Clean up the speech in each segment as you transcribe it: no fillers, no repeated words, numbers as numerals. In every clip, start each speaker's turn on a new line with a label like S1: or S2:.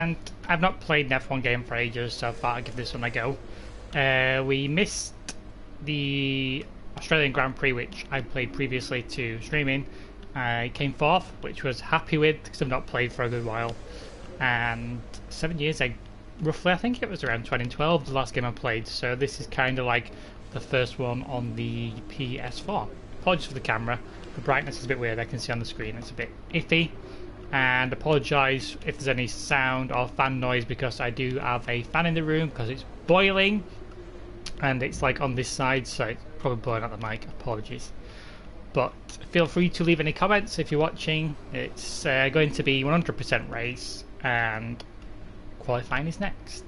S1: And I've not played an F1 game for ages, so I thought I'd give this one a go. We missed the Australian Grand Prix, which I played previously to streaming. I came fourth, which was happy with because I've not played for a good while. And 7 years, roughly, I think it was around 2012, the last game I played. So this is kind of like the first one on the PS4. Apologies for the camera. The brightness is a bit weird. I can see on the screen it's a bit iffy. And apologise if there's any sound or fan noise because I do have a fan in the room because it's boiling and it's like on this side, so it's probably blowing out the mic. Apologies. But feel free to leave any comments if you're watching. It's going to be 100% race and qualifying is next.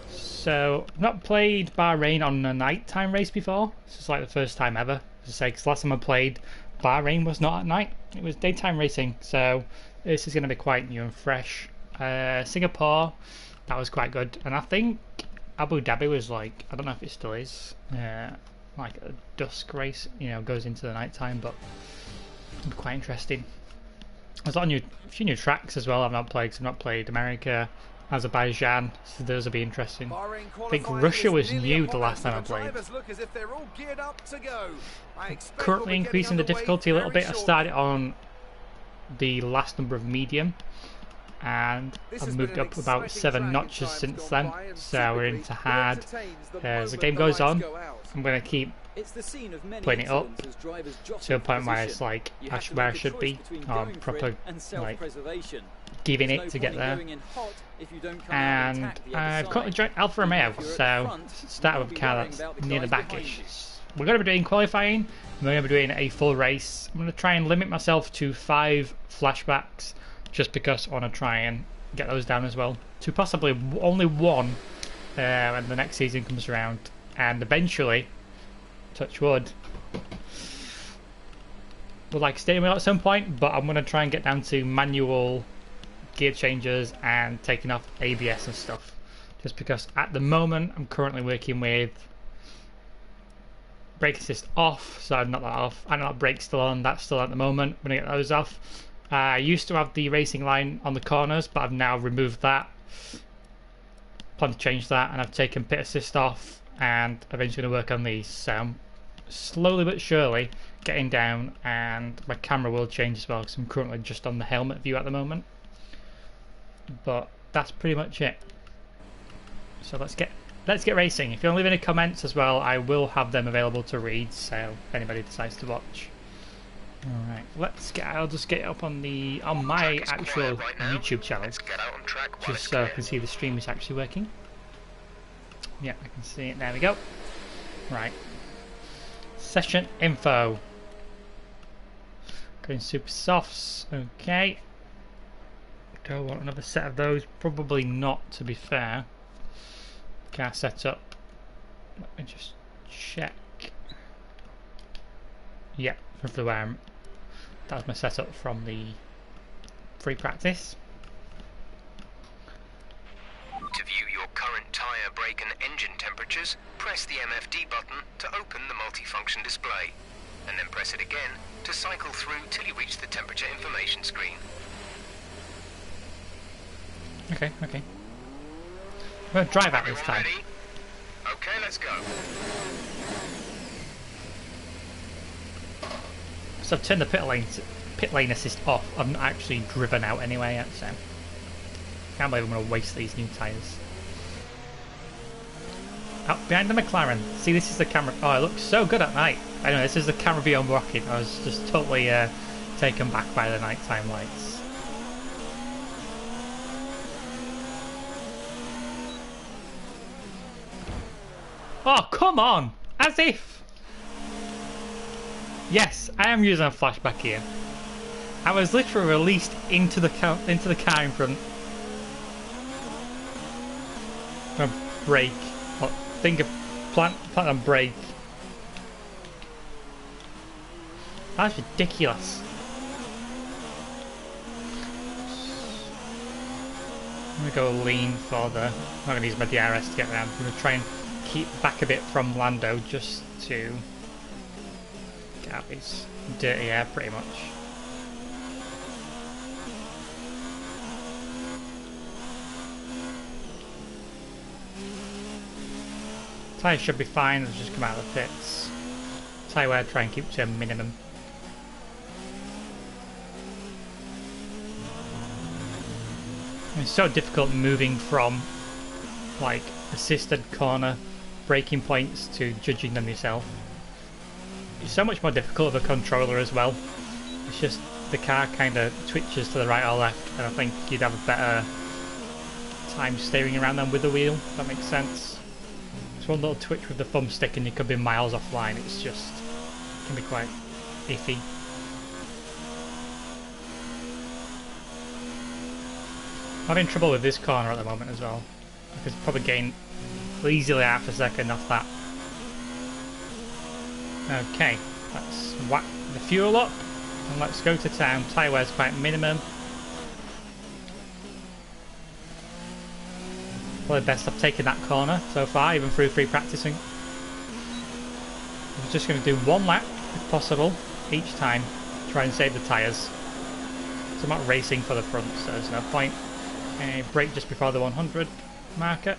S1: So I've not played Bahrain on a nighttime race before. This is like the first time ever. As I say, because last time I played Bahrain was not at night, it was daytime racing, so this is going to be quite new and fresh. Singapore, that was quite good, and I think Abu Dhabi was like, I don't know if it still is, like a dusk race, you know, goes into the night time, but it'll be quite interesting. There's a few new tracks as well I've not played, because I've not played America, Azerbaijan, so those will be interesting. I think Russia was new the last time I played. Currently increasing the difficulty a little bit. I started on the last number of medium and I've moved up about 7 notches since then, so we're into hard. As the game goes on, I'm going to keep playing it up to a point where it's like where I should be, or proper like giving it to get there. And I've currently joined Alfa Romeo, so start with a car that's near the backish. We're going to be doing qualifying, and we're going to be doing a full race. I'm going to try and limit myself to 5 flashbacks, just because I want to try and get those down as well, to possibly only 1 when the next season comes around, and eventually, touch wood, we'll like steering wheel at some point, but I'm going to try and get down to manual gear changes and taking off ABS and stuff, just because at the moment I'm currently working with brake assist off, so I've knocked that off. I know that brake's still on, that's still at the moment. I'm going to get those off. I used to have the racing line on the corners, but I've now removed that. Plan to change that, and I've taken pit assist off, and eventually going to work on these. So I'm slowly but surely getting down, and my camera will change as well, because I'm currently just on the helmet view at the moment. But that's pretty much it. So let's get racing. If you want to leave any comments as well, I will have them available to read, so if anybody decides to watch. Alright, I'll just get it up on my actual YouTube channel, just so I can see the stream is actually working. Yeah, I can see it, there we go. Right. Session info. Going super softs, okay. Do I want another set of those? Probably not, to be fair. Car setup. Let me just check. Yep, roughly where that was my setup from the free practice.
S2: To view your current tyre, brake and engine temperatures, press the MFD button to open the multifunction display, and then press it again to cycle through till you reach the temperature information screen.
S1: Okay. I'm going to drive out this time.
S2: Ready? Okay, let's go.
S1: So I've turned the pit lane assist off. I've not actually driven out anyway yet, so can't believe I'm going to waste these new tyres. Out behind the McLaren. See, this is the camera. Oh, it looks so good at night. Anyway, this is the camera view I'm rocking. I was just totally taken back by the nighttime lights. Oh, come on! As if! Yes, I am using a flashback here. I was literally released into the car in front. I'm gonna brake. Well, think of plant and brake. That's ridiculous. I'm gonna go lean for the. I'm not gonna use my DRS to get around. I'm gonna try and keep back a bit from Lando just to get out his dirty air pretty much. Tyres should be fine, let's just come out of the pits. Tyre wear, try and keep to a minimum. It's so difficult moving from like assisted corner braking points to judging them yourself. It's so much more difficult with a controller as well. It's just the car kind of twitches to the right or left, and I think you'd have a better time steering around them with the wheel, if that makes sense. Just one little twitch with the thumbstick and you could be miles offline. It's just, it can be quite iffy. I'm having trouble with this corner at the moment as well. I could probably gain easily half a second off that. Okay, let's whack the fuel up and let's go to town. Tyre wear's quite minimum. Probably best I've taken that corner so far, even through free practicing. I'm just going to do one lap, if possible, each time. Try and save the tyres. So I'm not racing for the front, so there's no point. Brake just before the 100 marker.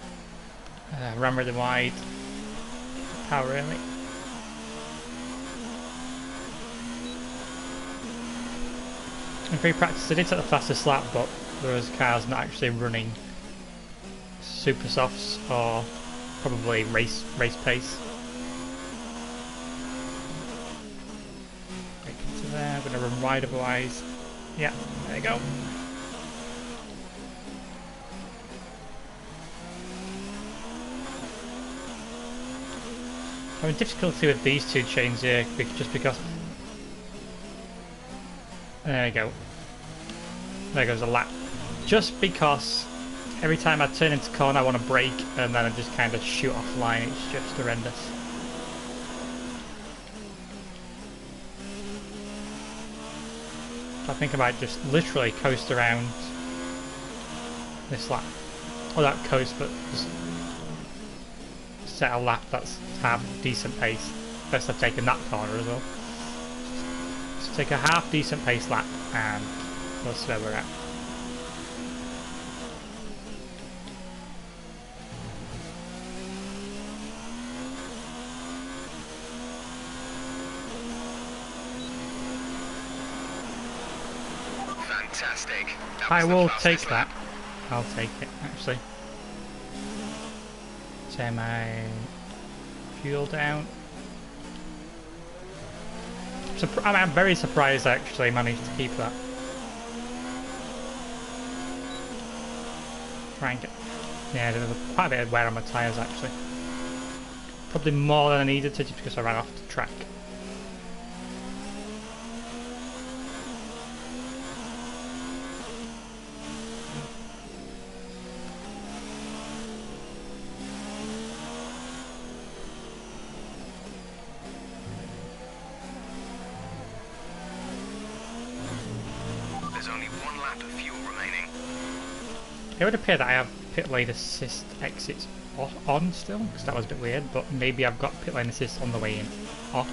S1: Ran really wide. Power really. In free practice I did take the fastest lap, but there was cars not actually running super softs or probably race pace. Break into there, I'm going to run wide otherwise. Yeah, there you go. I'm having difficulty with these two chains here, just because... There you go. There goes a lap. Just because every time I turn into corner I want to brake and then I just kind of shoot offline. It's just horrendous. I think I might just literally coast around this lap. Well, not coast, but just set a lap that's half decent pace. Best I've taken that corner as well. Just take a half decent pace lap and that's where we're at.
S2: Fantastic.
S1: I will take that. I'll take it, actually. Turn my fuel down. I'm very surprised I actually managed to keep that. Try and get... Yeah, there was quite a bit of wear on my tyres actually. Probably more than I needed to, just because I ran off the track. It would appear that I have pit lane assist exits on still, because that was a bit weird, but maybe I've got pit lane assist on the way in off.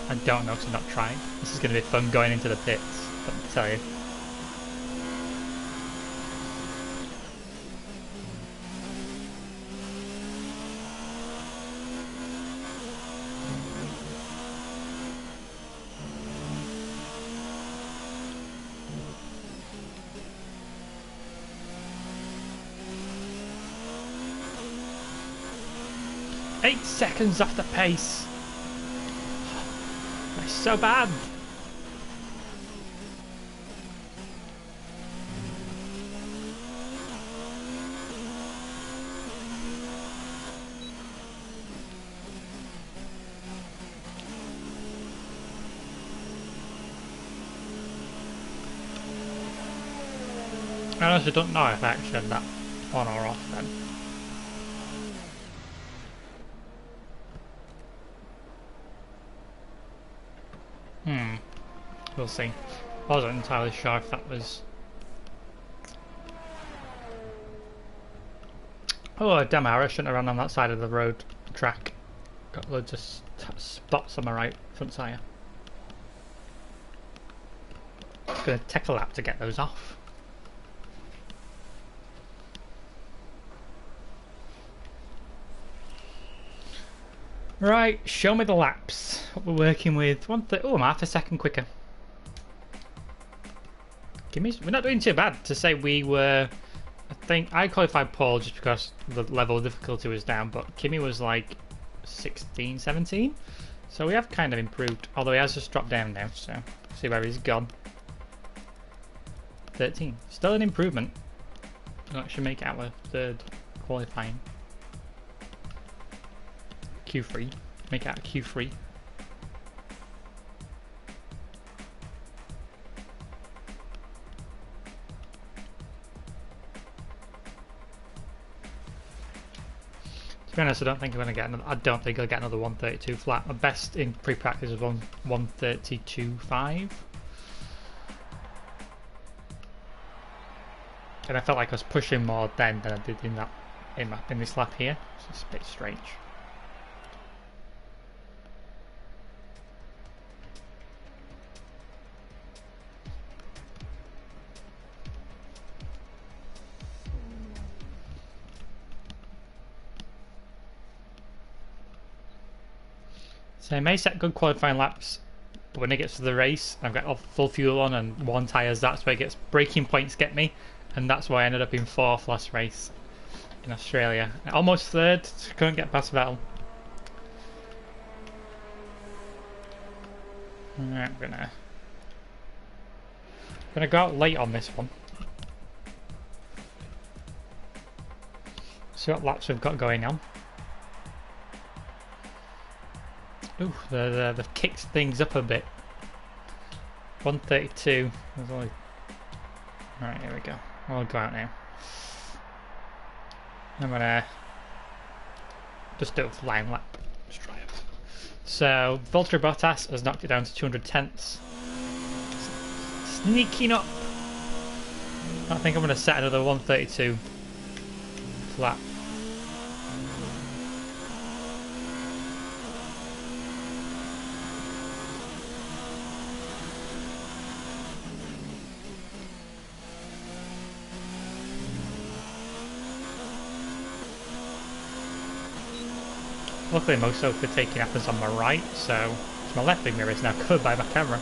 S1: I don't know because I'm not trying. This is going to be fun going into the pits, let me tell you. Eight seconds off the pace. That's so bad. I honestly don't know if I actually had that on or off then. We'll see. I wasn't entirely sure if that was... Oh damn it, I shouldn't have run on that side of the road track. Got loads of spots on my right front tyre. It's going to take a lap to get those off. Right, show me the laps. What we're working with. Oh, I'm half a second quicker. We're not doing too bad to say we were. I think I qualified Paul just because the level of difficulty was down, but Kimmy was like 16, 17. So we have kind of improved, although he has just dropped down now, so see where he's gone. 13. Still an improvement. That should make it our third qualifying. Q3. Make it out Q3. To be honest, I don't think I'm going to get another. I don't think I'll get another 132 flat. My best in pre-practice was 132.5, and I felt like I was pushing more then than I did in this lap here. So it's a bit strange. So I may set good qualifying laps, but when it gets to the race, I've got full fuel on and one tyres, that's where it gets braking points get me, and that's why I ended up in 4th last race in Australia. Almost 3rd, couldn't get past Vettel. Alright, I'm gonna go out late on this one. See what laps we've got going on. Ooh, they've kicked things up a bit. 132. Right, here we go. I'll go out now. I'm gonna just do a flying lap. Let's try it. So, Valtteri Bottas has knocked it down to 200 tenths. Sneaking up. I think I'm gonna set another 132 flat. Luckily most of the taking happens on my right, so my left big mirror is now covered by my camera.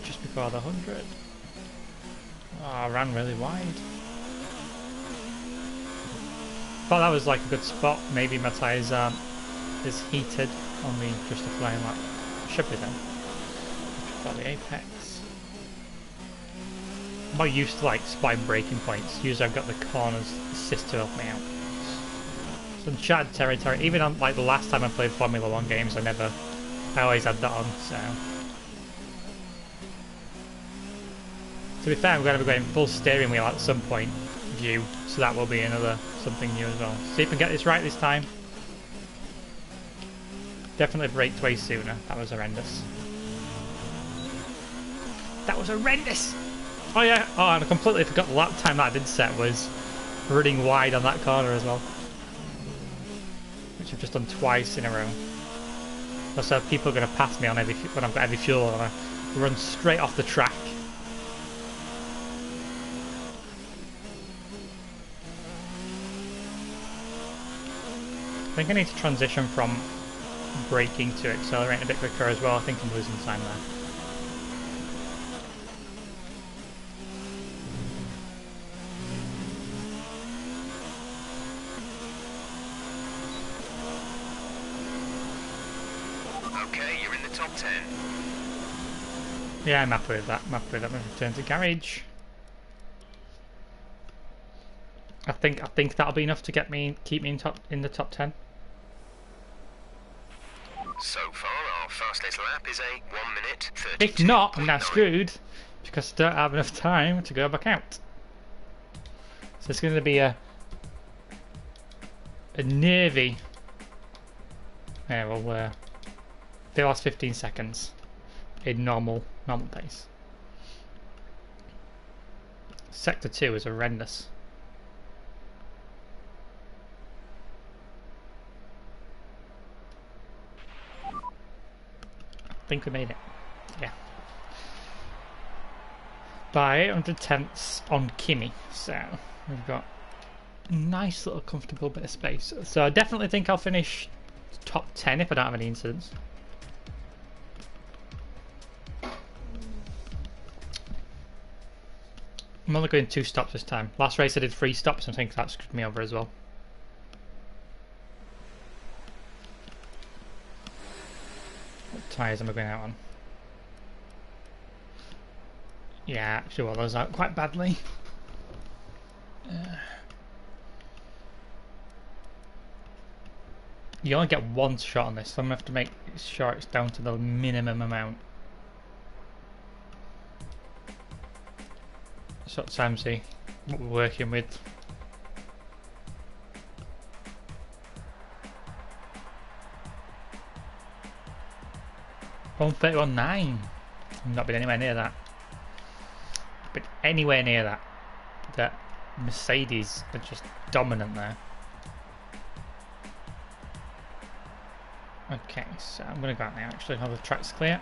S1: Just before the 100. Oh, I ran really wide. Thought that was like a good spot. Maybe my tyres aren't as heated on the just a flying lap. Should be then. Before the apex. I'm not used to like spotting braking points. Usually I've got the corners assist to help me out. It's uncharted territory. Even on like the last time I played Formula 1 games, I always had that on, so. To be fair, I'm going to be going full steering wheel at some point view, so that will be another something new as well. See if I can get this right this time. Definitely braked way sooner. That was horrendous. That was horrendous! Oh yeah, oh, and I completely forgot the lap time that I did set was running wide on that corner as well. Which I've just done twice in a row. Also, people are going to pass me on when I've got heavy fuel and I run straight off the track. I think I need to transition from braking to accelerating a bit quicker as well. I think I'm losing time there.
S2: Top 10.
S1: Yeah, I'm happy with that. I'm happy with that. I'm going to return to garage. I think that'll be enough to keep me in the top 10.
S2: So far, our fastest lap is a 1 minute 32.
S1: If not, I'm now screwed because I don't have enough time to go back out. So it's going to be a nervy. Yeah, well, they lost 15 seconds in normal pace. Sector 2 is horrendous. I think we made it. Yeah. By 800 tenths on Kimi. So we've got nice little comfortable bit of space. So I definitely think I'll finish top 10 if I don't have any incidents. I'm only going 2 stops this time. Last race I did 3 stops and I think that screwed me over as well. What tyres am I going out on? Yeah, actually wore those out quite badly. You only get 1 shot on this, so I'm going to have to make sure it's down to the minimum amount. So what time's he working with? 1:31.9. I've not been anywhere near that. But anywhere near that. That Mercedes are just dominant there. Okay, so I'm gonna go out now actually, how the track's clear.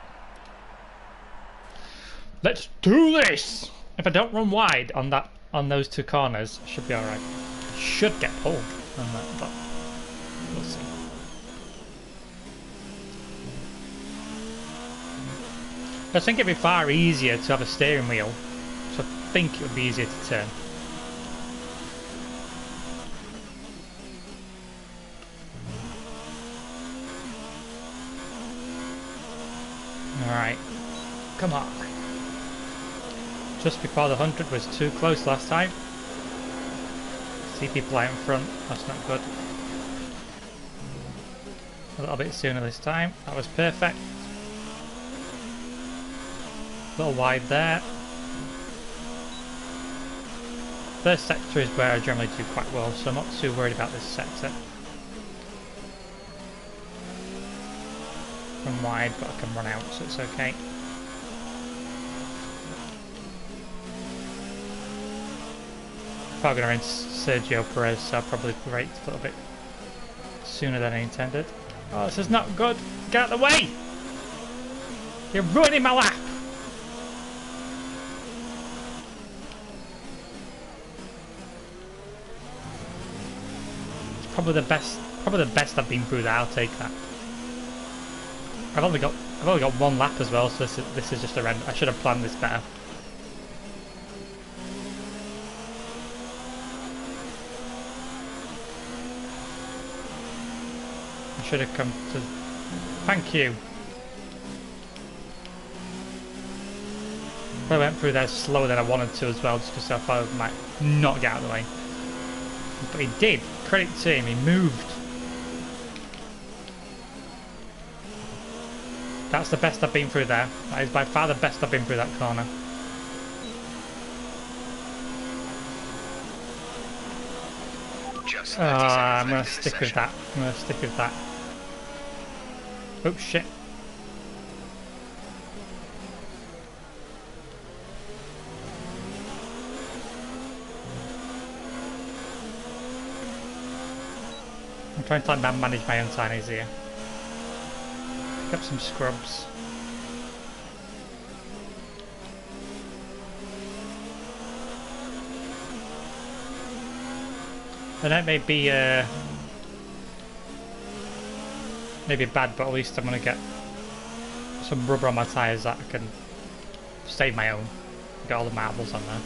S1: Let's do this! If I don't run wide on those 2 corners, I should be alright. Should get pulled on that, but we'll see. I think it'd be far easier to have a steering wheel, so I think it would be easier to turn. Alright, come on. Just before the 100 was too close last time. See people out in front, that's not good. A little bit sooner this time, that was perfect. A little wide there. First sector is where I generally do quite well, so I'm not too worried about this sector. Run wide, but I can run out, so it's okay. Probably going to run Sergio Perez, so I'll probably brake a little bit sooner than I intended. Oh, this is not good. Get out of the way! You're ruining my lap! It's probably the best I've been through that. I'll take that. I've only got 1 lap as well, so this is just a random. I should have planned this better. I should have come to. Thank you. I went through there slower than I wanted to as well, just because I thought I might not get out of the way. But he did. Credit to him, he moved. That's the best I've been through there. That is by far the best I've been through that corner. I'm going to stick with that. I'm going to stick with that. Oh shit. I'm trying to like manage my own tinies here. Pick up some scrubs. And that may be maybe bad, but at least I'm gonna get some rubber on my tyres that I can save my own. Get all the marbles on there.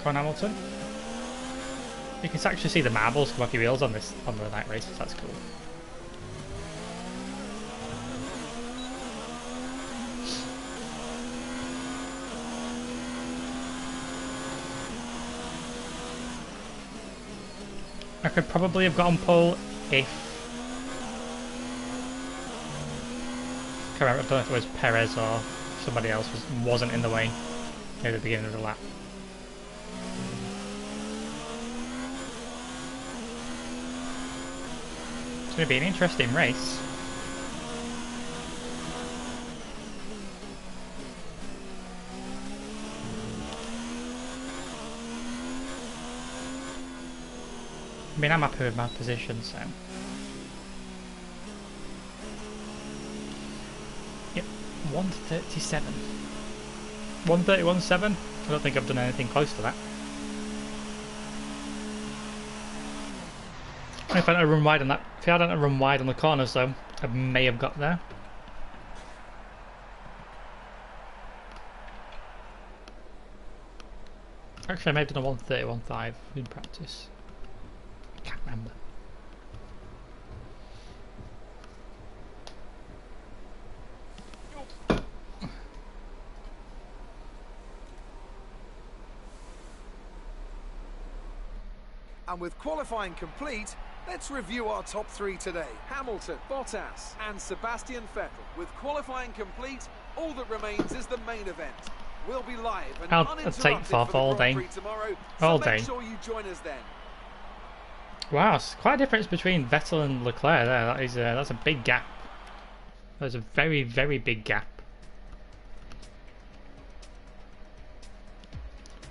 S1: Come on, Hamilton. You can actually see the marbles come off your wheels on the night race, so that's cool. I could probably have got on pole if... I don't know if it was Perez or somebody else wasn't in the way near the beginning of the lap. It's going to be an interesting race. I mean, I'm happy with my position, so... Yep, 1:37. 1:31.7. I don't think I've done anything close to that. If I don't run wide on that, if I don't run wide on the corners though, I may have got there. Actually, I may have done a 1:31.5 in practice. Can't remember.
S3: And with qualifying complete, let's review our top three today. Hamilton, Bottas and Sebastian Vettel. With qualifying complete, all that remains is the main event. We'll be live and
S1: I'll
S3: uninterrupted
S1: take
S3: for the
S1: all
S3: Grand
S1: day.
S3: Prix tomorrow,
S1: All
S3: so
S1: day.
S3: make sure you join us then.
S1: Wow, it's quite a difference between Vettel and Leclerc there. That is that's a big gap. There's a very, very big gap.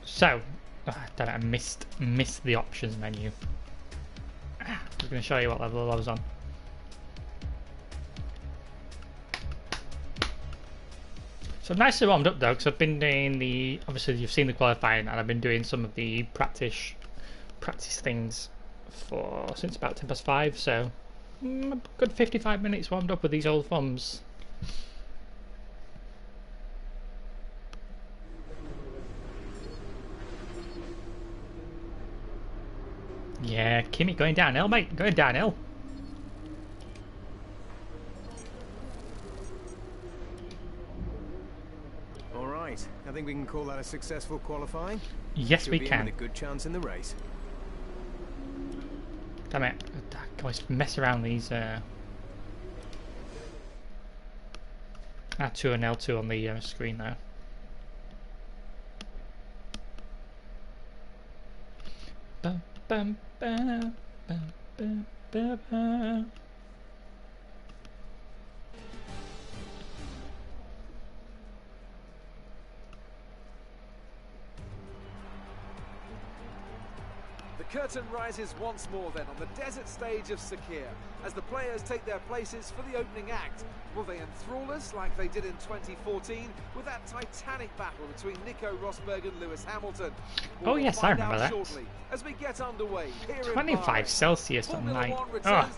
S1: So, damn it, I missed the options menu. I'm going to show you what level I was on. So I'm nicely warmed up though, because I've been doing the, obviously you've seen the qualifying, and I've been doing some of the practice things since about 5:10, so a good 55 minutes warmed up with these old thumbs. Yeah, Kimmy going downhill, mate, going downhill.
S4: All right, I think we can call that a successful qualifying.
S1: Yes, we
S4: Should be in
S1: can.
S4: with a good chance in the race.
S1: Damn it, I always mess around these R2 and L2 on the screen there. Bum, bum, bum, bum, bum, bum, bum.
S3: The curtain rises once more then on the desert stage of Sakir as the players take their places for the opening act. Will they enthrall us like they did in 2014 with that titanic battle between Nico Rosberg and Lewis Hamilton?
S1: Oh yes, I remember that.
S3: Shortly as we get underway here
S1: 25 Celsius at night. Oh,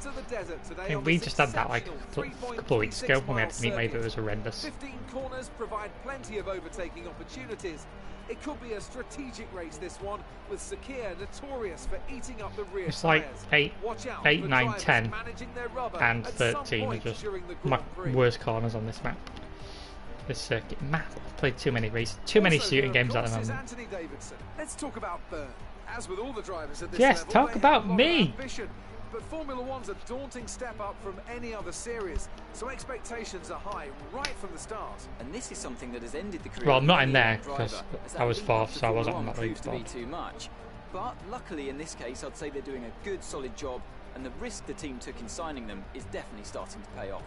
S1: hey, we just had that like a couple of weeks ago when we had to meet Maybe. It was horrendous.
S3: 15 corners provide plenty of overtaking opportunities. It could be a strategic race, this one, with Sakir notorious for eating up the rear
S1: It's like
S3: tyres.
S1: 8, 9, 10 and 13 are just my worst corners on this map. This circuit. Matt, I've played too many races, too many shooting games at the moment.
S3: Anthony Davidson. Let's talk about Byrne. As with all the drivers at this
S1: Yes,
S3: level,
S1: talk
S3: they
S1: about
S3: have a lot of
S1: me.
S3: ambition. But Formula One's a daunting step up from any other series, so expectations are high right from the start.
S5: And this is something that has ended the career.
S1: Well, I'm not in
S5: of
S1: there
S5: the driver,
S1: because
S5: as
S1: I
S5: that
S1: was
S5: leap
S1: fourth,
S5: up to
S1: so I wasn't
S5: Formula
S1: on that
S5: One
S1: league
S5: proved to
S1: spot.
S5: be too much. But luckily in this case, I'd say they're doing a good, solid job, and the risk the team took in signing them is definitely starting to pay off.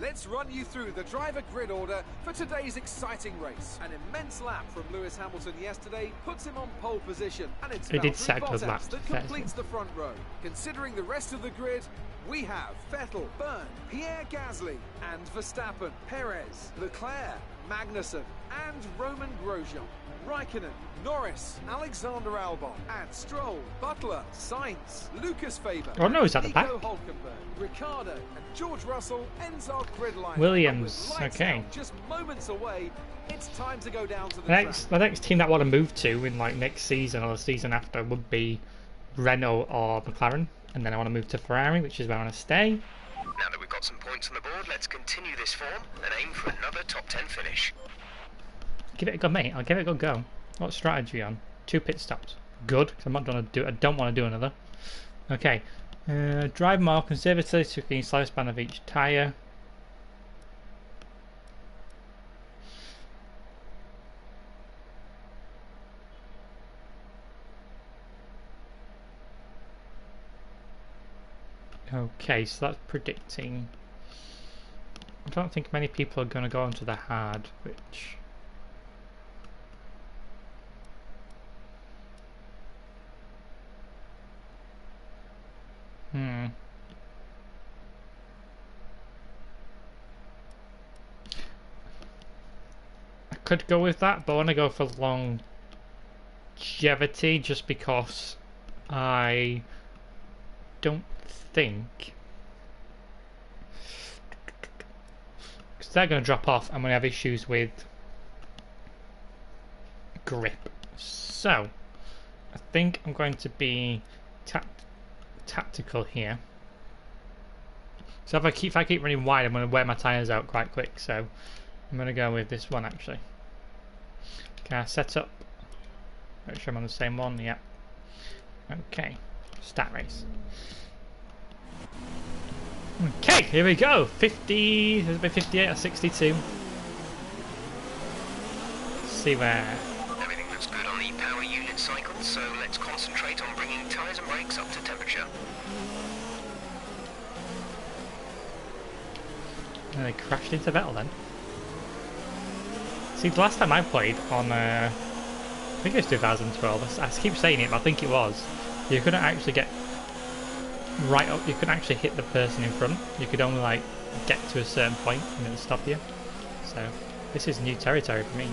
S3: Let's run you through the driver grid order for today's exciting race. An immense lap from Lewis Hamilton yesterday puts him on pole position, and it's
S1: He did
S3: Valtteri
S1: set good
S3: Bottas
S1: laps,
S3: that
S1: fair
S3: completes the front row. Considering the rest of the grid, we have Vettel, Byrne, Pierre Gasly, and Verstappen, Perez, Leclerc, Magnussen, and Roman Grosjean. Raikkonen, Norris, Alexander Albon, and Stroll, Butler, Sainz, Lucas Faber,
S1: Oh no, he's at the back.
S3: Nico Hülkenberg, Ricciardo, and George Russell ends our grid line.
S1: Williams,
S3: And with lights
S1: okay.
S3: out just moments away, it's time to go down to the
S1: The next team that I want to move to in like next season or the season after would be Renault or McLaren, and then I want to move to Ferrari, which is where I want to stay.
S2: Now that we've got some points on the board, let's continue this form and aim for another top 10 finish.
S1: Give it a go, mate. I'll give it a good go. What strategy on? 2 pit stops. Good, because I'm not gonna do. I don't want to do another. Okay. Drive more conservatively to increase lifespan of each tyre. Okay, so that's predicting. I don't think many people are going to go onto the hard, which. could go with that, but I want to go for longevity just because I don't think, because they're going to drop off and we have issues with grip. So I think I'm going to be tactical here. So if I keep running wide, I'm going to wear my tyres out quite quick. So I'm going to go with this one actually. Can I set up? Make sure I'm on the same one. Yeah. Okay. Start race. Okay, here we go. 50. Has it been 58 or 62? Let's see where.
S2: Everything looks good on the power unit cycle, so let's concentrate on bringing tyres and brakes up to temperature.
S1: And they crashed into Vettel then. See, the last time I played on, I think it was 2012. I keep saying it, but I think it was. You couldn't actually get right up. You couldn't actually hit the person in front. You could only like get to a certain point and it'll stop you. So this is new territory for me.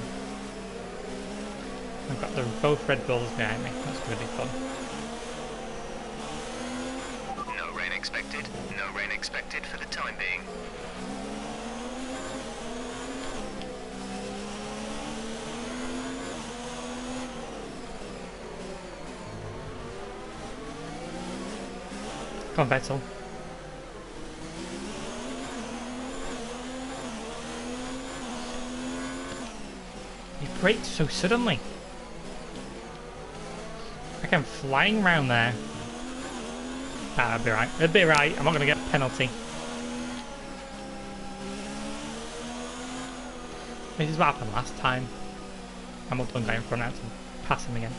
S1: I've got both Red Bulls behind me. That's going to be fun.
S2: No rain expected. No rain expected for the time being.
S1: Come on, Vettel. He braked so suddenly. Like I'm flying around there. That'll be right. It'll be right. I'm not going to get a penalty. This is what happened last time. I'm up one guy in front. I had to pass him again.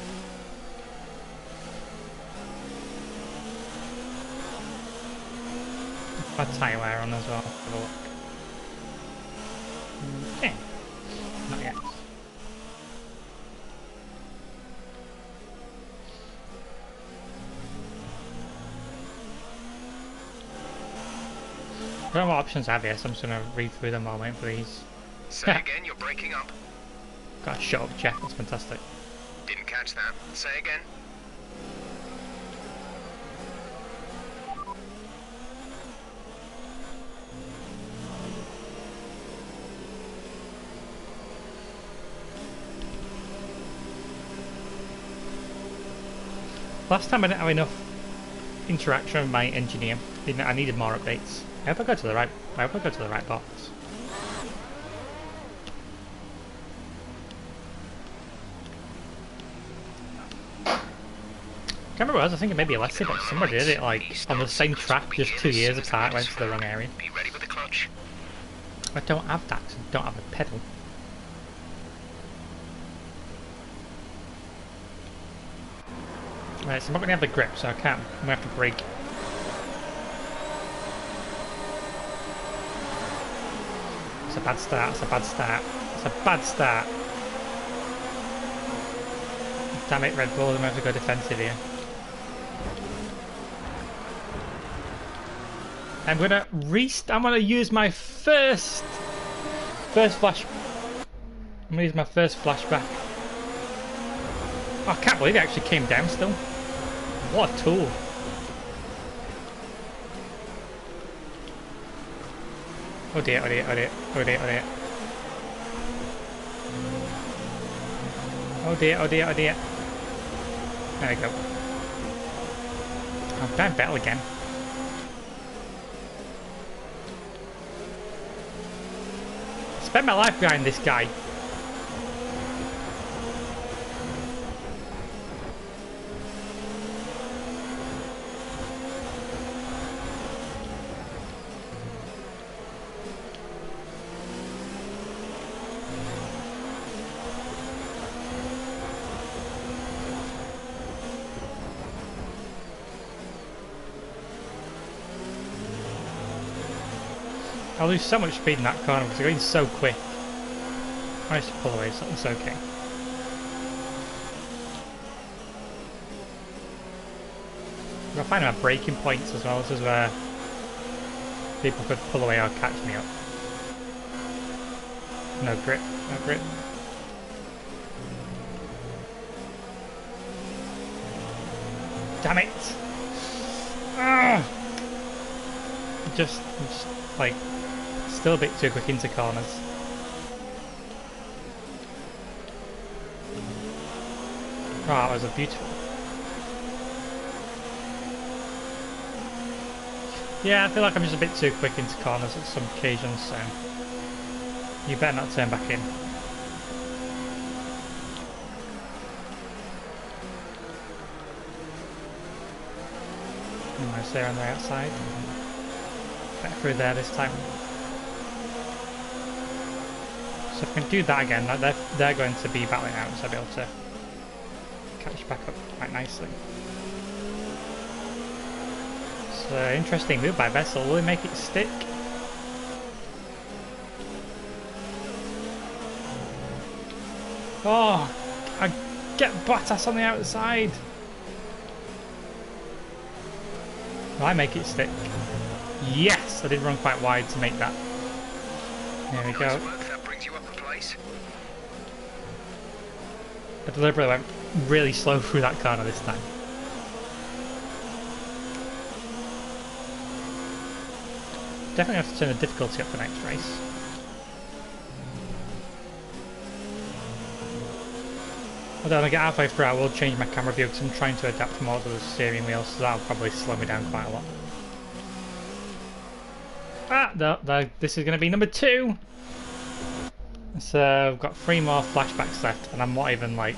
S1: My tyre wear on as well. Have a look. Okay. Not yet. I don't know what options I have here, so I'm just going to read through them all, wait for these.
S2: Say again, you're breaking up.
S1: Got a shot up Jeff, that's fantastic.
S2: Didn't catch that. Say again.
S1: Last time I didn't have enough interaction with my engineer. I needed more updates. I hope I go to the right. I hope I go to the right box. I can't remember what it was. I think it may be Alessi, but somebody did it like on the same track, just 2 years apart. Went to the wrong area.
S2: Be ready with the clutch.
S1: I don't have that. So I don't have a pedal. Right, so I'm not going to have the grip, so I can't. I'm going to have to brake. It's a bad start, it's a bad start. It's a bad start. Damn it, Red Bull, I'm going to have to go defensive here. I'm going to I'm going to use my first flash. I'm going to use my first flashback. Oh, I can't believe it actually came down still. What a tool. Oh dear, oh dear, oh dear, oh dear, oh dear. Oh dear, oh dear, oh dear. There we go. Oh, damn Vettel again. I spent my life behind this guy. I lose so much speed in that corner because they're going so quick. I managed to pull away, so it's okay. I'll find my braking points as well. This is where people could pull away or catch me up. No grip, no grip. Damn it! Ah! I'm just like still a bit too quick into corners. Oh, that was a beautiful. Yeah, I feel like I'm just a bit too quick into corners at some occasions, so you better not turn back in. Nice there on the outside. Better through there this time. So if I can do that again, they're going to be battling out, so I'll be able to catch back up quite nicely. So interesting move by Vessel. Will he make it stick? Oh, I get Bottas on the outside. Will I make it stick? Yes, I did run quite wide to make that. There we go.
S2: That brings you up a place.
S1: I deliberately went really slow through that corner this time. Definitely have to turn the difficulty up for next race. Although when I get halfway through, I will change my camera view because I'm trying to adapt more to the steering wheel, so that'll probably slow me down quite a lot. Ah, this is going to be number 2. So I've got 3 more flashbacks left, and I'm not even like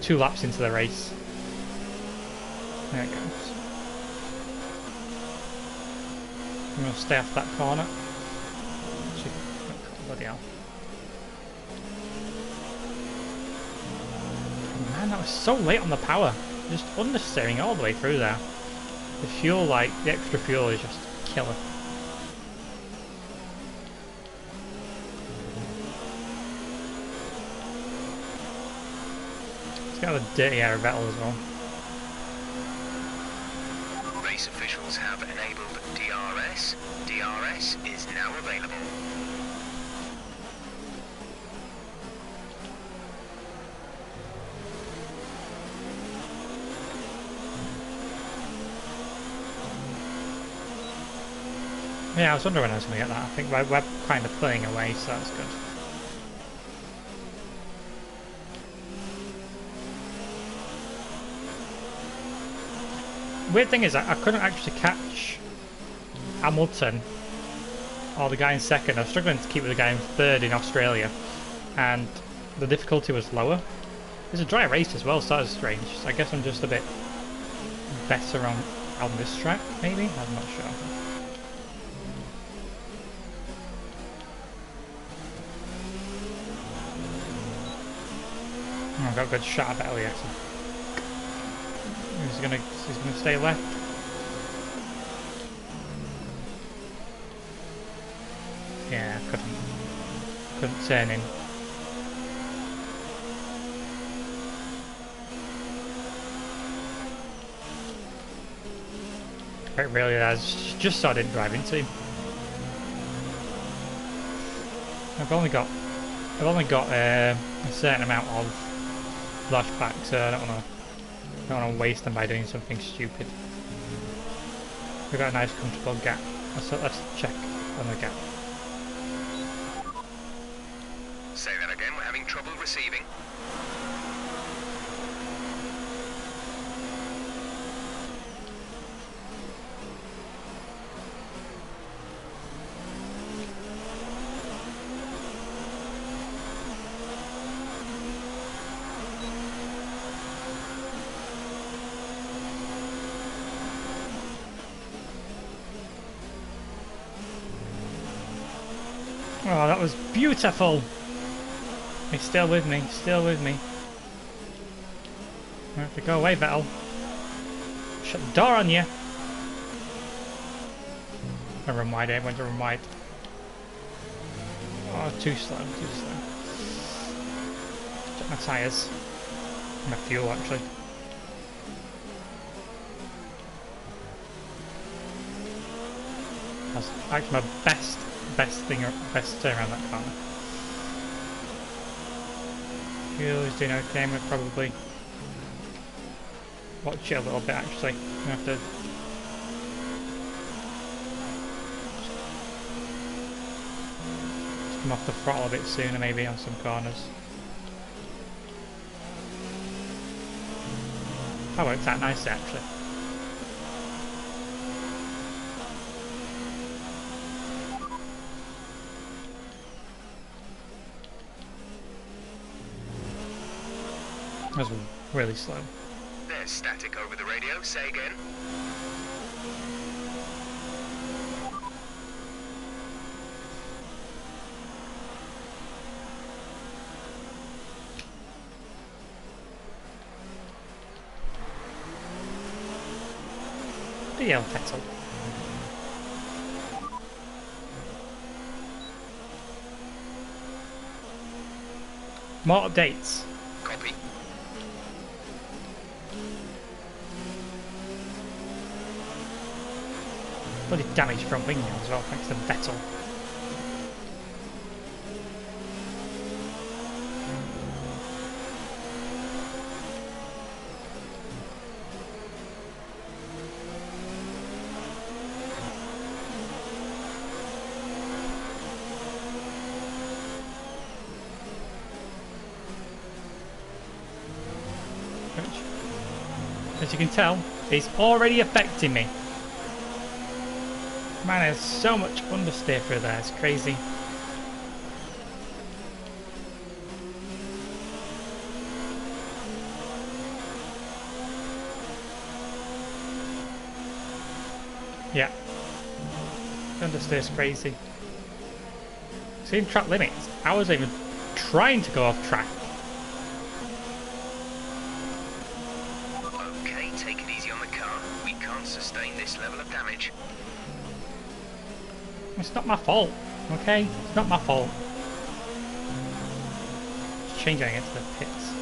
S1: 2 laps into the race. There it goes. I'm going to stay off that corner. Bloody hell. Man, that was so late on the power. Just understeering all the way through there. The fuel, like, the extra fuel is just killer. It's got a dirty air of Vettel as well.
S2: Race officials have enabled DRS. DRS is now available.
S1: Yeah, I was wondering when I was going to get that. I think we're kind of playing away, so that's good. Weird thing is, I couldn't actually catch Hamilton or the guy in second. I was struggling to keep with the guy in third in Australia, and the difficulty was lower. It's a dry race as well, so that was strange. So I guess I'm just a bit better on this track, maybe? I'm not sure. Oh, I've got a good shot of Vettel yet. He's gonna stay left. Yeah, couldn't turn in. It really has. Just so I didn't drive into him. I've only got a certain amount of flashbacks, so I don't want to waste them by doing something stupid. We've got a nice comfortable gap. Let's check on the gap.
S2: Say that again, we're having trouble receiving.
S1: Oh, that was beautiful! He's still with me, still with me. I have to go away, Vettel. Shut the door on you! I run wide, I went to run wide. Oh, too slow, too slow. Check my tyres. My fuel, actually. That's actually my best turn around that corner. Fuel is doing okay, we're probably watch it a little bit actually. I have to just come off the throttle a bit sooner maybe on some corners. That worked out nicely actually. That was really slow.
S2: There's static over the radio. Say again.
S1: The yellow petal. More updates.
S2: Copy.
S1: Bloody damage from wing as well, thanks to Vettel. Which, as you can tell, is already affecting me. Man, there's so much understeer through there, it's crazy. Yeah. Understeer's crazy. Seeing track limits, I was even trying to go off track.
S2: Okay, take it easy on the car. We can't sustain this level of damage.
S1: It's not my fault, okay? It's not my fault. Just changing it to the pits.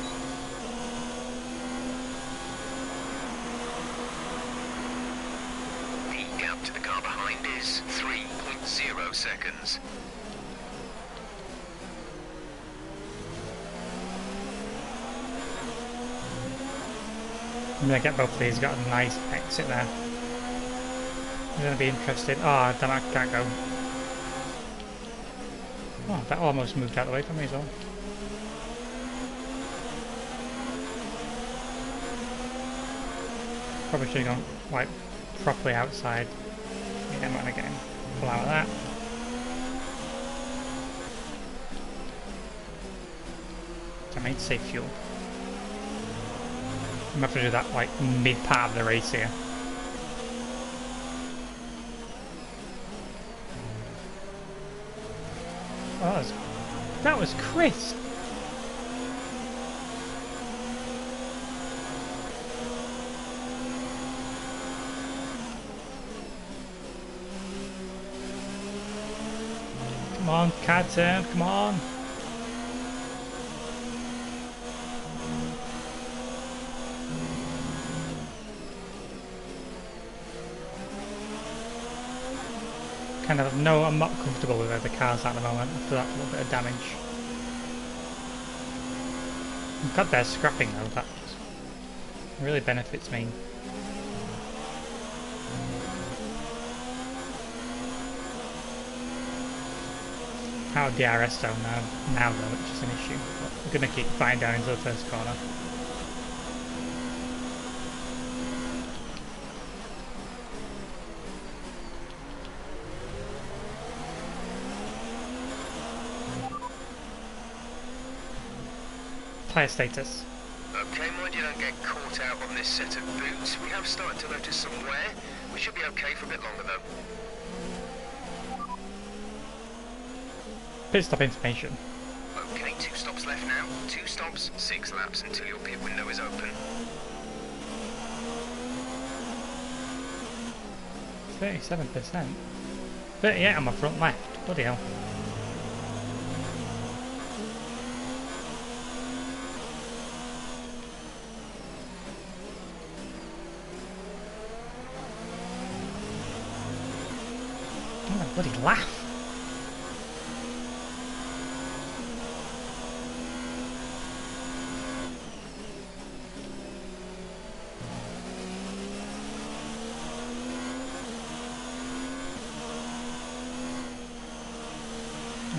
S2: The gap to the car behind is 3.0 seconds.
S1: I'm gonna get both of these, got a nice exit there. I'm gonna be interested. Oh, damn, I can't go. Oh, that almost moved out of the way from me as well. Probably should have gone like properly outside. Yeah, I'm gonna get him. Pull out of that. I need to save fuel. I'm gonna have to do that like mid part of the race here. Oh, that was crisp. Come on, car turn, come on. Kind of, no, I'm not comfortable with where the car's at the moment after that little bit of damage. I'm glad they're scrapping though, that really benefits me. Out of DRS zone now though, which is an issue. But we're going to keep flying down into the first corner. Tyre status.
S2: Okay, mind you don't get caught out on this set of boots. We have started to notice some wear. We should be okay for a bit longer though.
S1: Pit stop information.
S2: Okay, 2 stops left now. 2 stops, 6 laps until your pit window is open.
S1: 37%. 38 on my front left. Bloody hell. Oh, bloody laugh.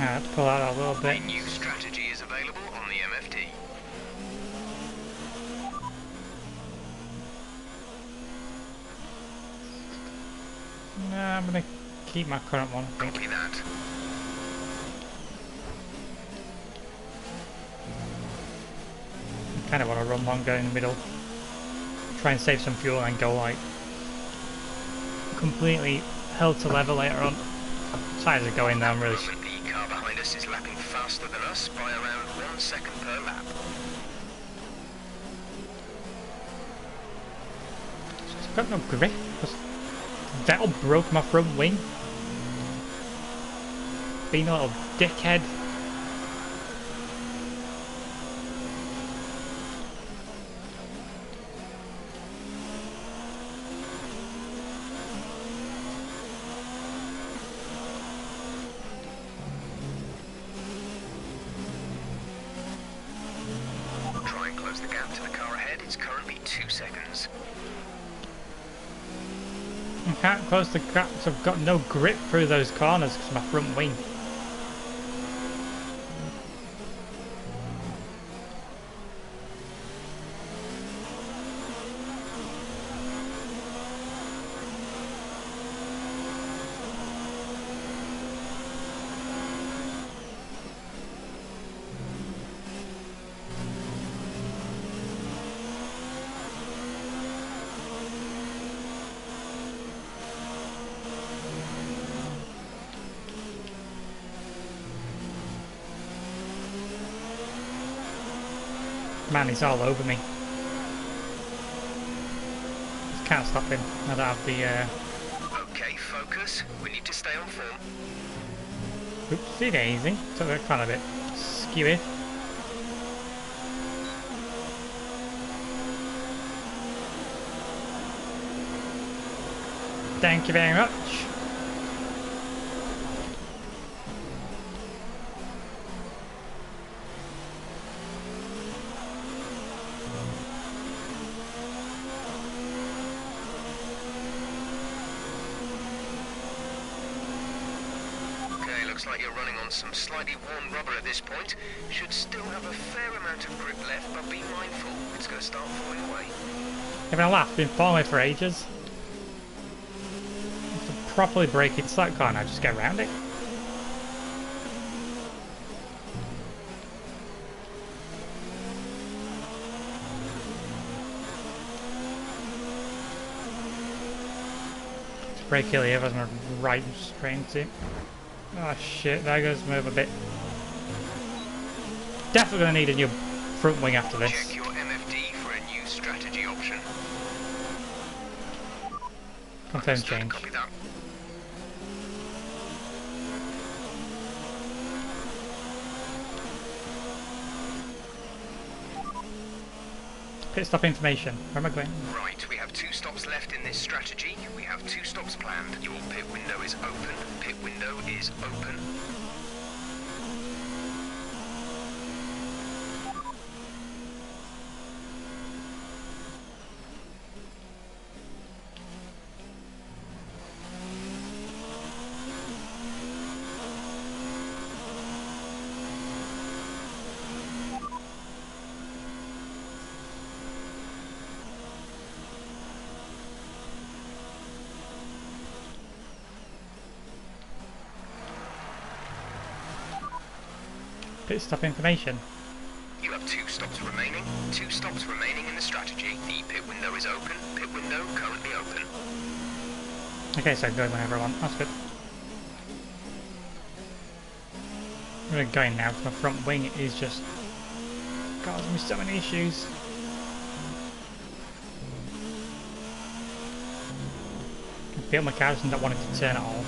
S1: Let's pull out a little
S2: A
S1: bit.
S2: new strategy is available on the MFD.
S1: No, I'm gonna keep my current one, I think.
S2: Copy that.
S1: Kind of want to run longer in the middle. Try and save some fuel and go like completely hell to level later on. Tires are going down really.
S2: The car behind us is lapping faster than us by around 1 second per lap.
S1: I've got no grip. Vettel broke my front wing. Being a little dickhead.
S2: Try and close the gap to the car ahead. It's currently 2 seconds.
S1: I can't close the gap because I've got no grip through those corners because of my front wing. Man, he's all over me. Just can't stop him. I don't have the
S2: Okay, focus. We need to stay on form.
S1: oopsie daisy. Took that kind of a bit skewy. Thank you very much.
S2: Okay, looks like you're running on some slightly worn rubber at this point. Should still have a fair amount of grip left, but be mindful. It's going to start falling away.
S1: Having a laugh, been falling for ages. Have to properly brake into that car now, just get around it. Just brake here, if I was going to right straight into it. Oh shit, there goes move a bit. Definitely going to need a new front wing after this.
S2: Check your MFD for a new strategy option.
S1: Confirm
S2: Understood,
S1: change.
S2: Copy that.
S1: Pit stop information. Where am I going?
S2: Right, we have 2 stops left in this strategy. We have 2 stops planned. Your pit window is open. Pit window is open.
S1: Pit stop information.
S2: You have 2 stops remaining. 2 stops remaining in the strategy. The pit window is open. Pit window currently open.
S1: Okay, so go whenever I want. That's good. I'm gonna go in now because my front wing is just causing me so many issues. I can feel my cars not wanting to turn at all.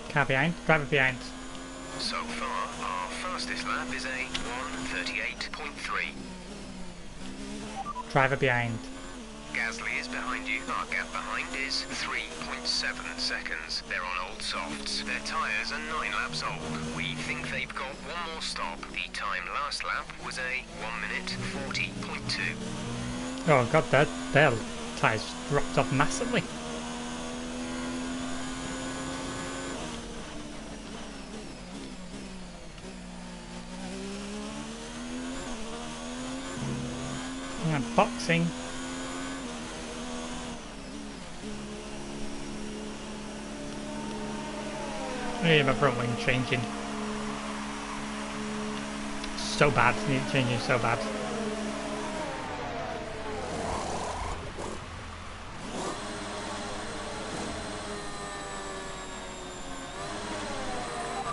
S1: Car behind, driver behind.
S2: So far, our fastest lap is a 1:38.3.
S1: Driver behind.
S2: Gasly is behind you. Our gap behind is 3.7 seconds. They're on old softs. Their tyres are 9 laps old. We think they've got one more stop. The time last lap was a 1 minute 40.2.
S1: Oh god, their tyres dropped off massively. And boxing. Yeah, my front wing changing. So bad, need changing so bad.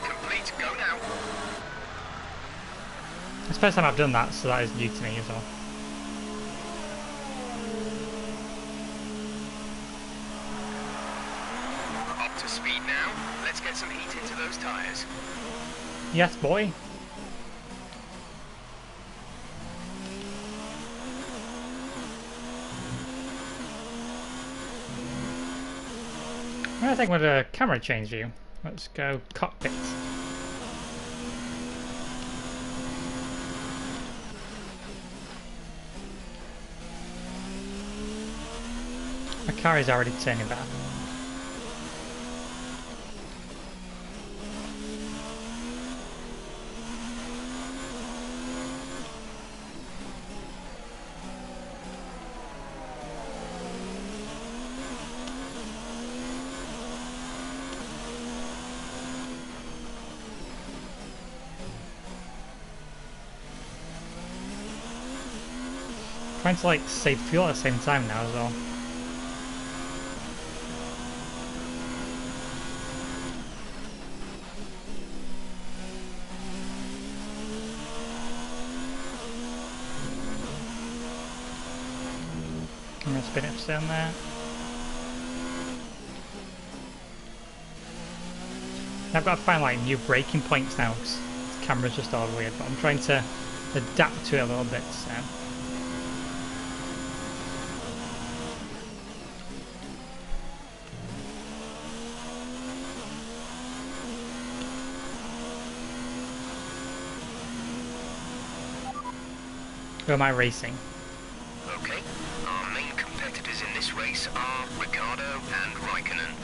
S2: Complete, go now.
S1: It's the first time I've done that, so that is new to me as well.
S2: Up to speed now. Let's get some heat into those tyres.
S1: Yes, boy. I think with a camera change view. Let's go cockpit. My car is already turning bad. Trying to like save fuel at the same time now as well. I'm gonna spin it down there. I've got to find like new braking points now because the camera's just all weird, but I'm trying to adapt to it a little bit. So. Who am I racing?
S2: Okay. Our main competitors in this race are Ricciardo and Raikkonen.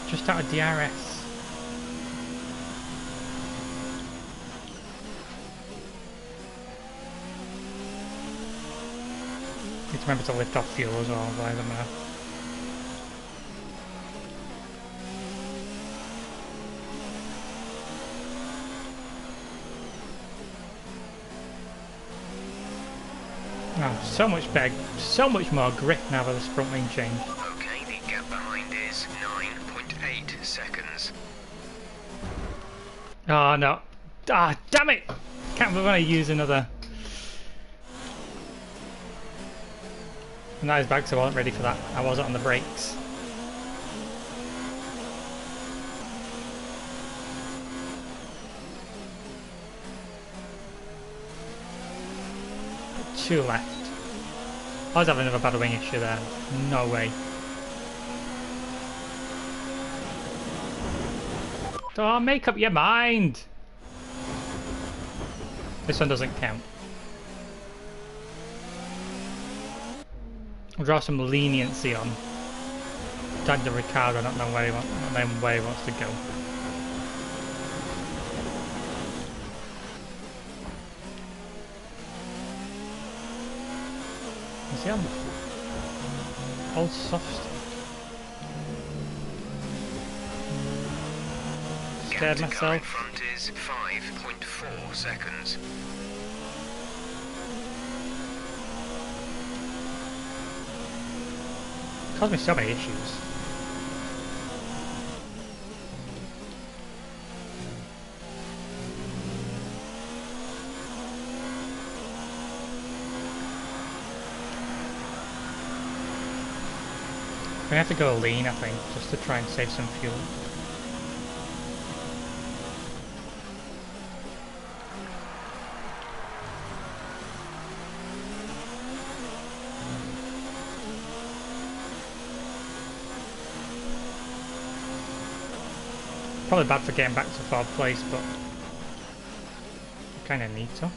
S1: Just out of DRS. Need to remember to lift off fuel as well, otherwise I'm gonna... Oh, so much better, so much more grip now with this front wing change.
S2: Okay, the gap behind is 9.8 seconds.
S1: Oh no. Ah, damn it! Can't believe I use another. Not as bad because I wasn't ready for that. I wasn't on the brakes. Two left. I was having another bad wing issue there. No way. Oh, make up your mind! This one doesn't count. I'll draw some leniency on Daniel Ricciardo. I don't know where he wants to go. Is he on old soft? Scared
S2: Gap to car in
S1: myself.
S2: front is 5.4 seconds.
S1: Caused me so many issues. We have to go lean, I think, just to try and save some fuel. Probably bad for getting back to 4th place, but I kind of need to.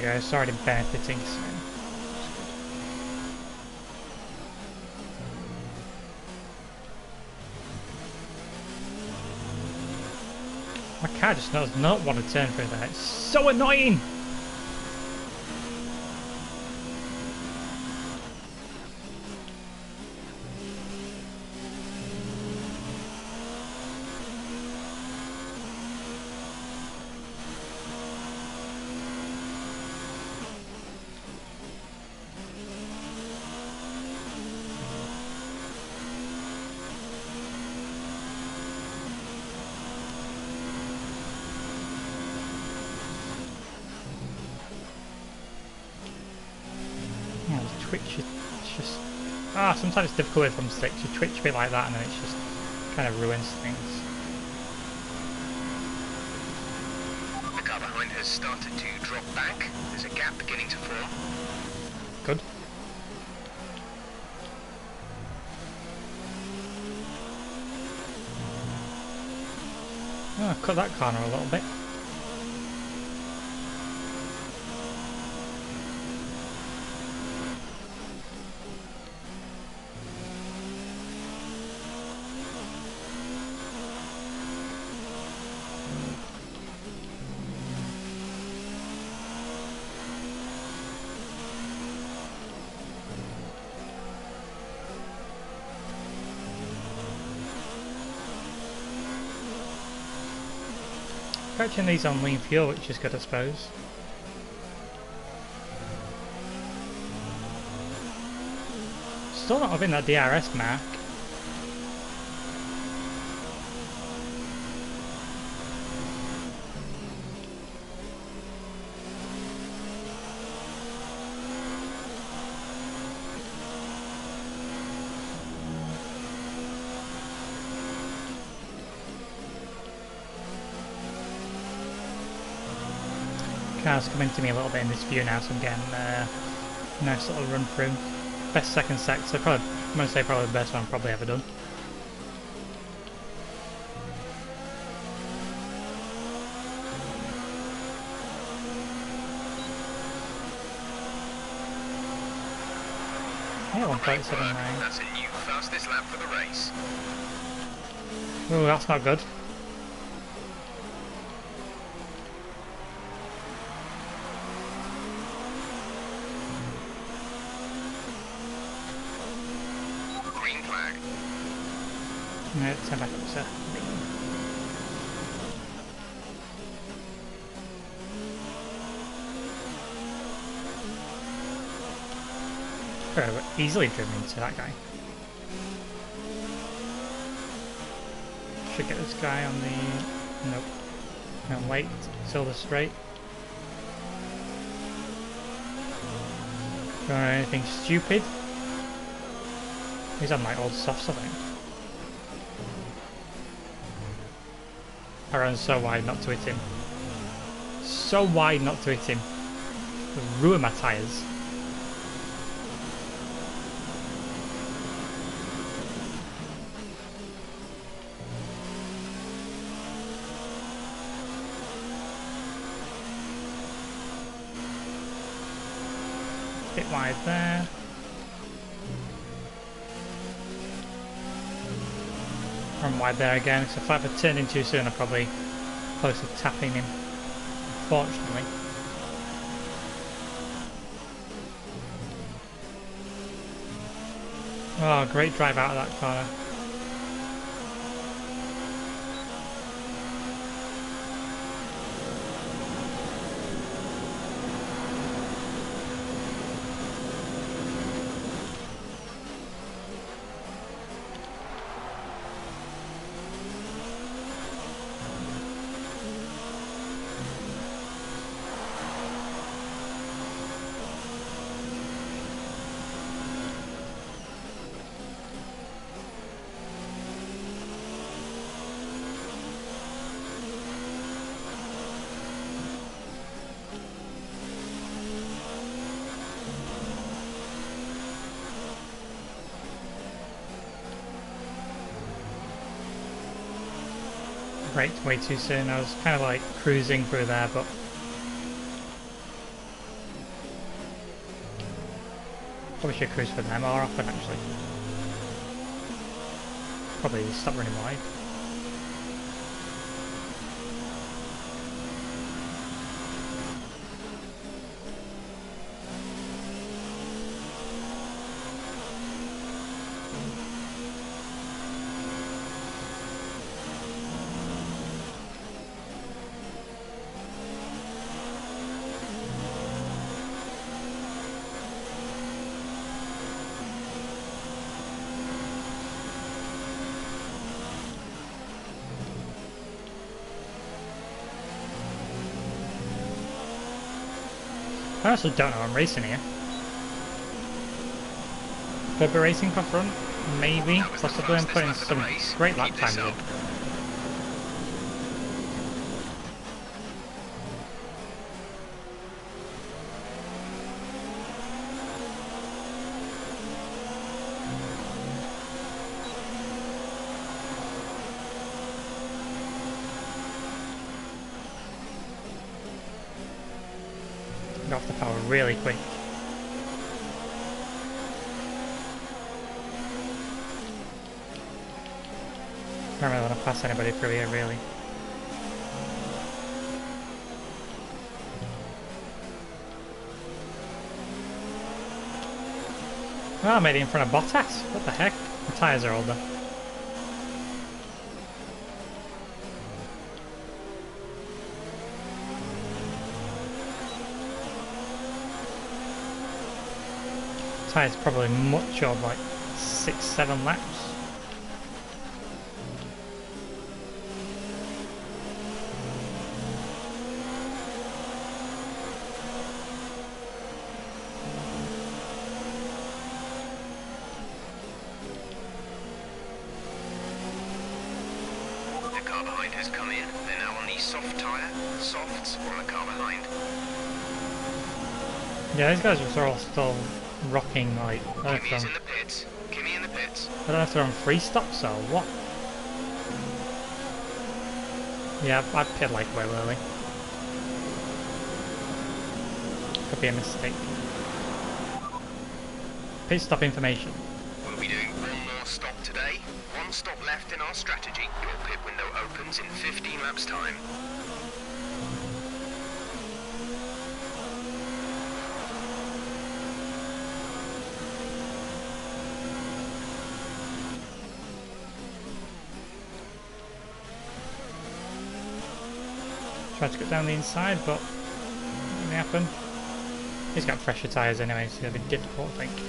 S1: Yeah, it's already benefiting. So. My car just does not want to turn through there. It's so annoying! Twitch, it's just... sometimes it's difficult with thumbsticks. You twitch a bit like that and then it's just kind of ruins things.
S2: The car behind has started to drop back. There's a gap beginning to form.
S1: Good. Oh, cut that corner a little bit. Catching these on lean fuel, which is good, I suppose. Still not having that DRS mark. Cars coming to me a little bit in this view now, so I'm getting a nice little run through. Best second sector, probably, I'm going to say probably the best one I've probably ever done. Yeah, 1.79.
S2: That's a new fastest lap for the race.
S1: Oh, that's not good.
S2: Green flag.
S1: No, turn back up, sir. Easily driven into that guy. Should get this guy on the... Nope. No, wait. Silver straight. Going anything stupid? He's on my old softs, I think. I ran so wide not to hit him. So wide not to hit him. It'll ruin my tyres. Bit wide there. Run wide there again, so if I had turned in too soon, I'm probably close to tapping him, unfortunately. Oh, great drive out of that corner. braked way too soon. I was kind of like cruising through there, but probably should cruise for them more often actually. Probably stop running wide. I honestly don't know I'm racing here. Could be racing for front, maybe, possibly. I'm putting some great lap times in. Got off the power really quick. Don't really want to pass anybody through here, really. Oh, I made it in front of Bottas. What the heck? The tyres are older. Tyres probably much of like 6-7 laps.
S2: The car behind has come in. They're now on the soft tyre. Softs on the car behind.
S1: Yeah, these guys are all still rocking like
S2: Kimmy's in the pits. Kimmy in the pits.
S1: I don't know if they're on free stops or what. Yeah, I pit like way early. Could be a mistake. Pit stop information.
S2: We'll be doing one more stop today. One stop left in our strategy. Your pit window opens in 15 laps time.
S1: Tried to get down the inside, but it didn't happen. He's got fresher tyres anyway, so it'll be difficult, I think.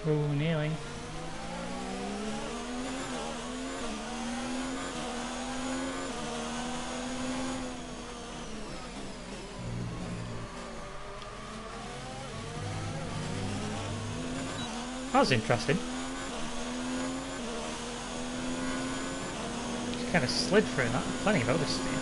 S1: Ooh, nearly. That was interesting. Just kind of slid through that. Plenty of oversteer.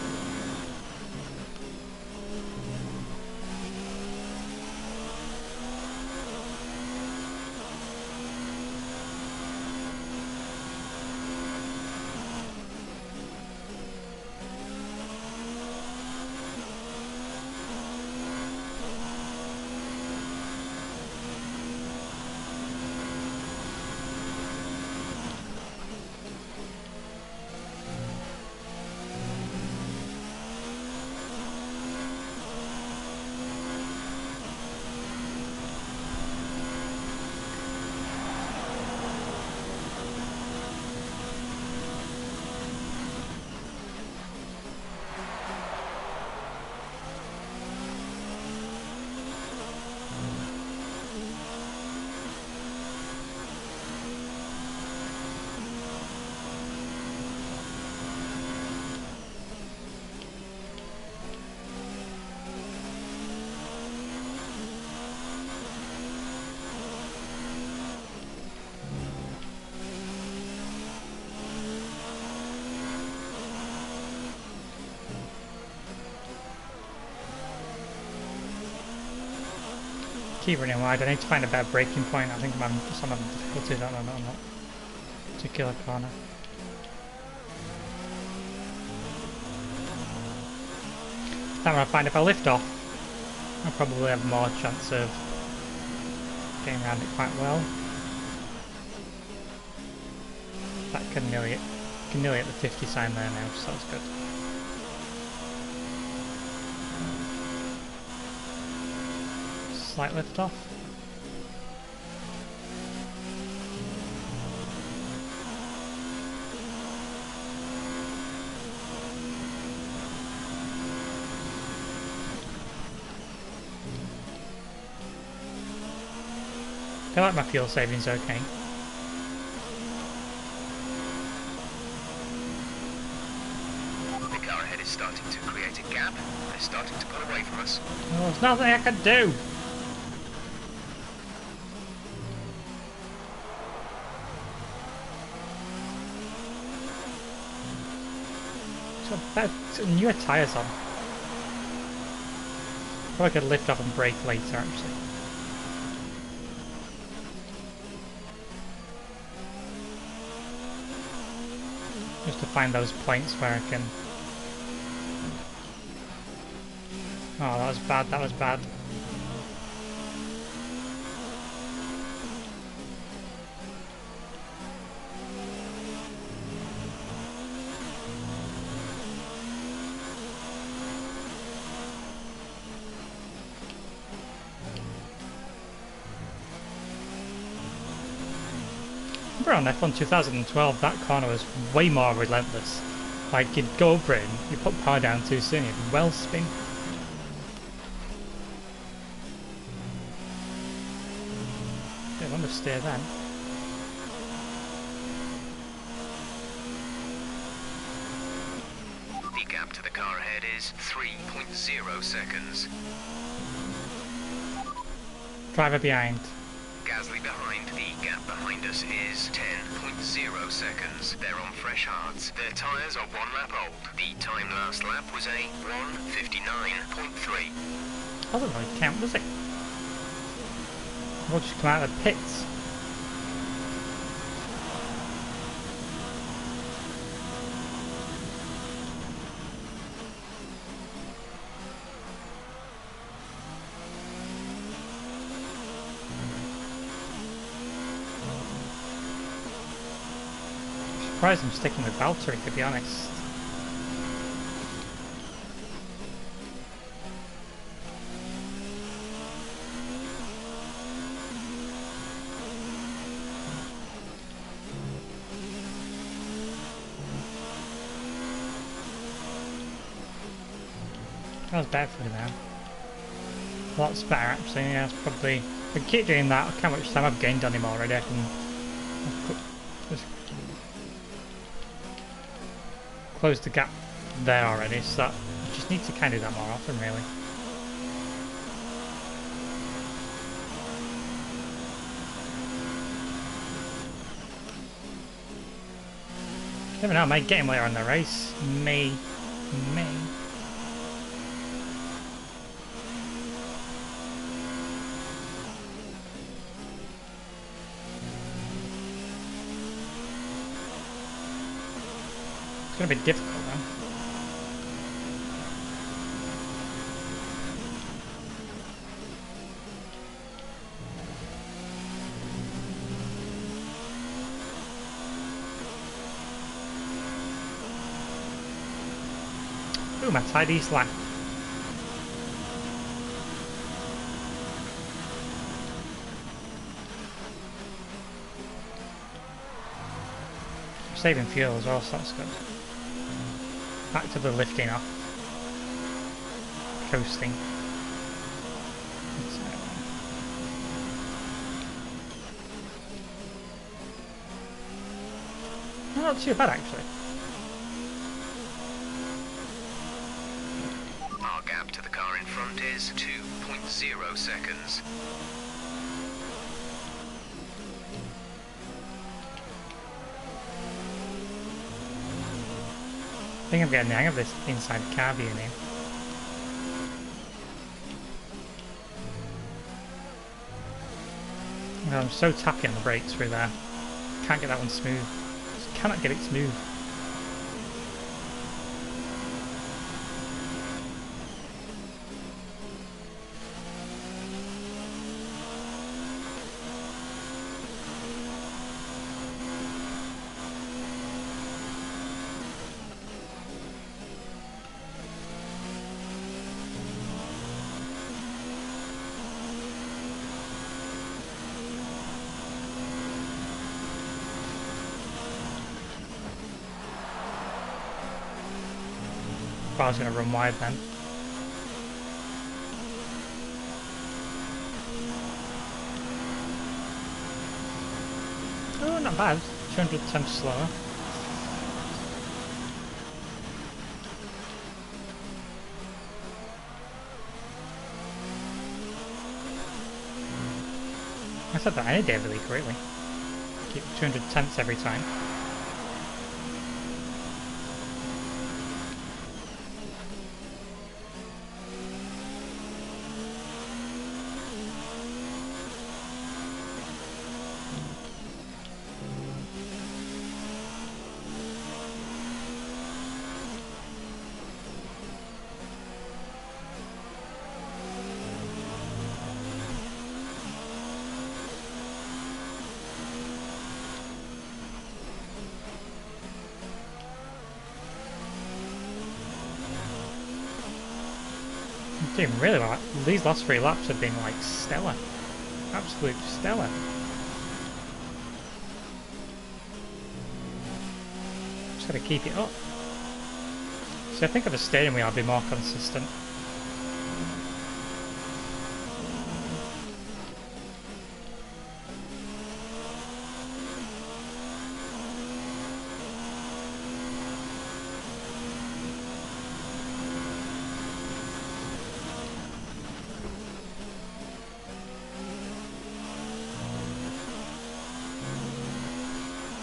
S1: keep running wide. I need to find a better braking point. I think I'm just on difficulties at the moment on that particular corner. That one I find if I lift off, I'll probably have more chance of getting around it quite well. That can nearly hit the 50 sign there now, so that's good. Slight lift off. I feel like my fuel saving's okay.
S2: The car ahead is starting to create a gap. They're starting to pull away from us.
S1: Well, there's nothing I can do! So newer tyres on. Probably could lift off and brake later actually. Just to find those points where I can... Oh, that was bad, that was bad. On F1 2012, that corner was way more relentless. Like, you'd go over it and you put power down too soon, you'd well spin. Bit of understeer then.
S2: The gap to the car ahead is 3.0 seconds.
S1: Driver behind.
S2: Gasly behind. The gap behind us is 10.0 seconds. They're on fresh hards. Their tyres are 1 lap old. The time last lap was a 1:59.3.
S1: Doesn't really count, does it? We'll just come out of the pits. I'm surprised I'm sticking with Valtteri, to be honest. That was better for me now. Lots better actually, yeah, it's probably... If I keep doing that, look how much time I've gained on him already, I can just close the gap there already, so that I just need to kind of do that more often really. Never know, I might get him later in the race. May. It's gonna be difficult though. Ooh, my tidy slack. Saving fuel as well, so that's good. Back to the lifting off. Coasting. Not too bad actually.
S2: Our gap to the car in front is 2.0 seconds.
S1: I think I'm getting the hang of this inside car view now. I'm so tappy on the brakes through there. Can't get that one smooth. Just cannot get it smooth. I was going to run wide then. Oh, not bad. 200 slower. I said that any day of the week, really. Keep 200 every time. Doing really well. These last 3 laps have been like stellar. Absolute stellar. Just gotta keep it up. So I think of a steering wheel I'll be more consistent.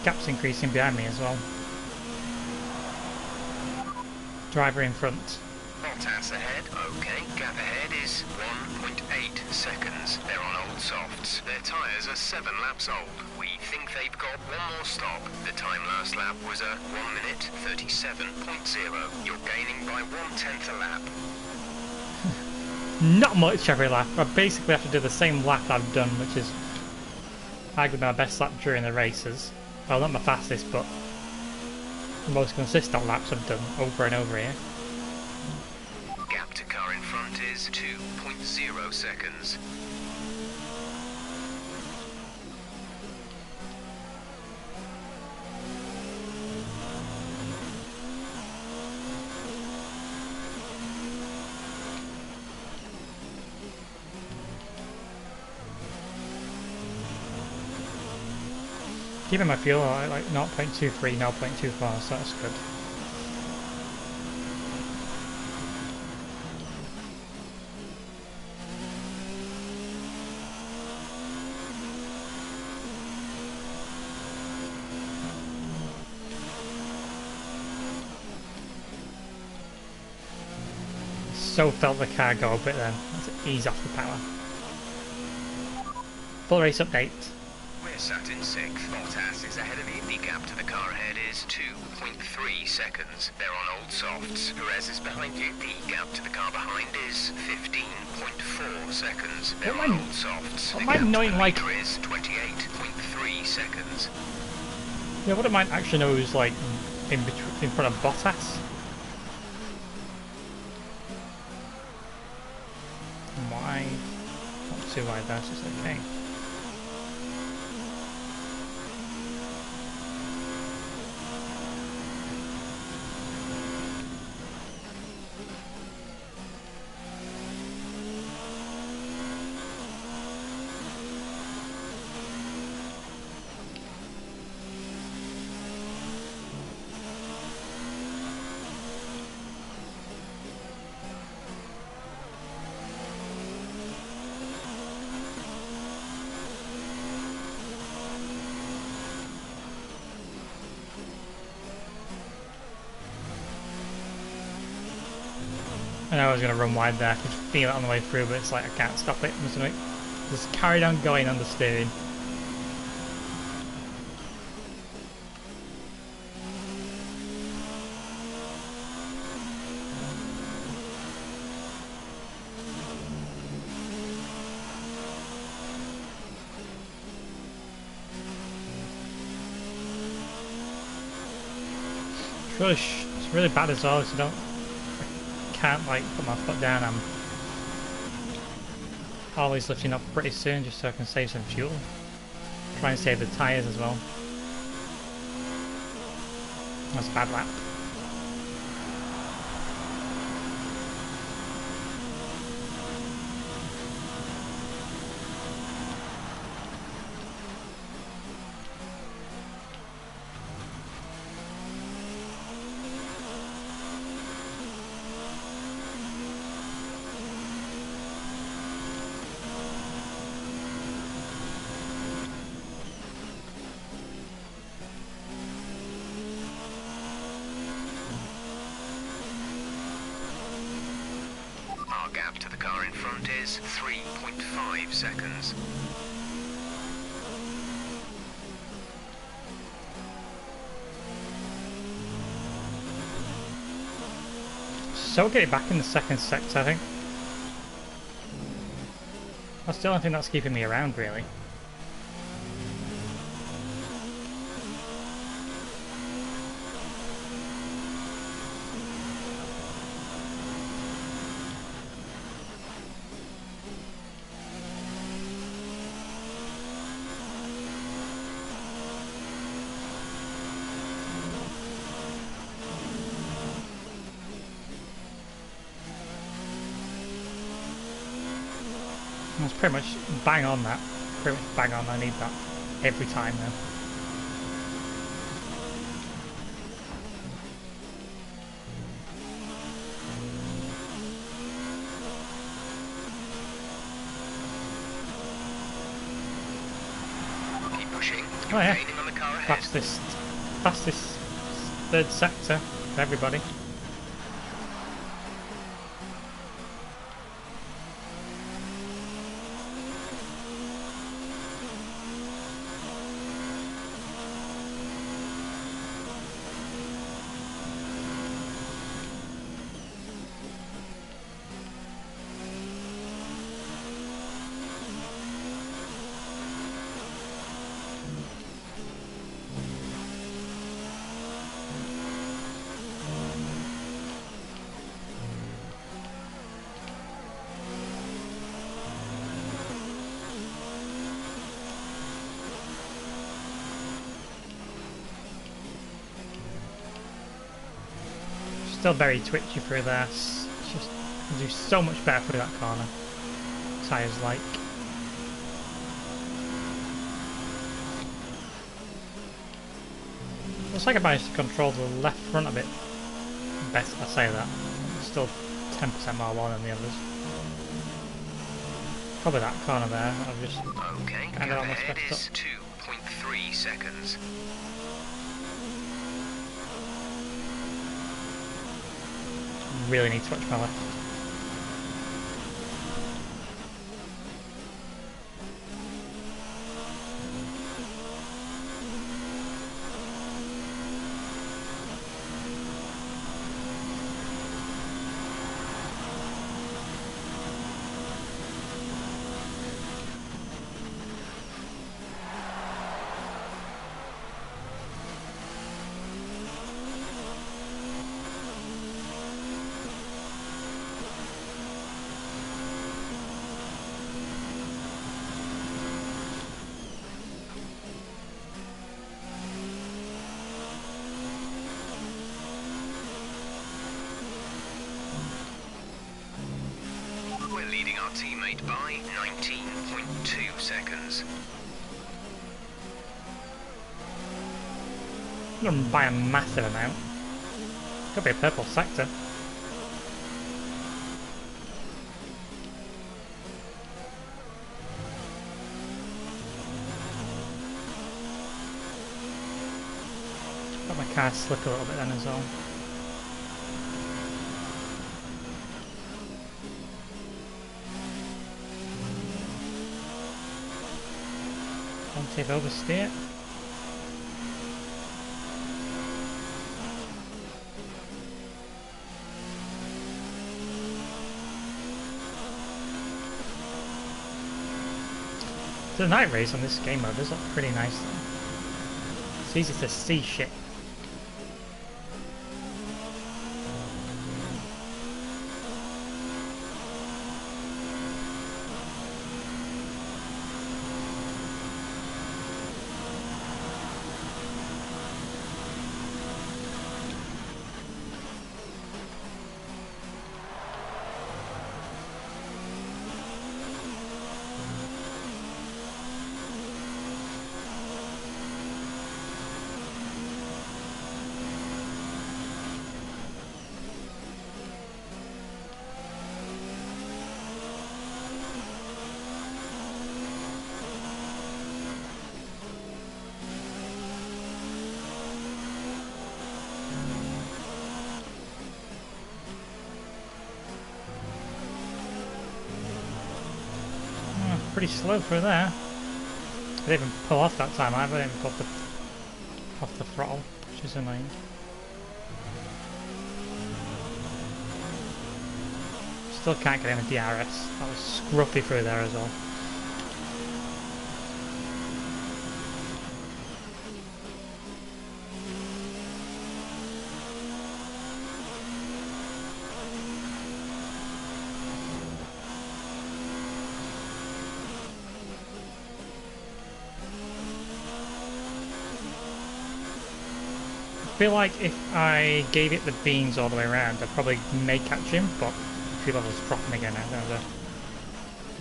S1: Gap's increasing behind me as well. Driver in front.
S2: Bottas ahead. Okay, gap ahead is 1.8 seconds. They're on old softs. Their tyres are 7 laps old. We think they've got one more stop. The time last lap was a 1 minute 37.0. You're gaining by 1/10 a lap.
S1: Not much every lap. I basically have to do the same lap I've done, which is arguably my best lap during the races. Well, not my fastest, but the most consistent laps I've done over and over here.
S2: Gap to car in front is 2.0 seconds.
S1: Keeping my fuel at like 0.23, 0.24, so that's good. So felt the car go a bit then. Let's ease off the power. Full race update.
S2: We're sat in 6th. Bottas is ahead of you. The gap to the car ahead is 2.3 seconds. They're on old softs. Perez is behind you. The gap to the car behind is 15.4 seconds. They're on old softs.
S1: What am I knowing like
S2: is 28.3 seconds.
S1: Yeah, what I might actually know is like in front of Bottas. Why? Not too wide, that's just okay. I know I was going to run wide there, I could feel it on the way through, but it's like I can't stop it. I'm just going to just carry on going on the steering. It's really bad as well, so I can't like put my foot down. I'm always lifting up pretty soon just so I can save some fuel. Try and save the tyres as well. That's a bad lap.
S2: Our gap to the car in front is 3.5 seconds.
S1: So we'll get it back in the second sector, I think. That's the only thing that's keeping me around, really. It's pretty much bang on that. Pretty much bang on, I need that every time now.
S2: Keep pushing.
S1: Oh
S2: You're
S1: yeah,
S2: gaining on the car ahead.
S1: fastest third sector for everybody. Still very twitchy through there. It's just you do so much better through that corner. Tyres like. Looks like I managed to control the left front a bit better. I say that. It's still 10% more long than the others. Probably that corner there. I've just
S2: Okay,
S1: kind of
S2: gap
S1: almost
S2: ahead
S1: messed
S2: is
S1: up.
S2: 2.3 seconds.
S1: Really need to watch my left.
S2: We're leading our teammate by 19.2 seconds.
S1: By a massive amount. Could be a purple sector. Got my car slip a little bit then as well. Plenty of oversteer. The night rays on this game mode does look pretty nice though. It's easy to see shit. pretty slow through there. I didn't even pull off that time either. I didn't pull off the throttle, which is annoying. Still can't get in with DRS. That was scruffy through there as well. I feel like if I gave it the beans all the way around, I probably may catch him, but a few levels dropping again. I'm going to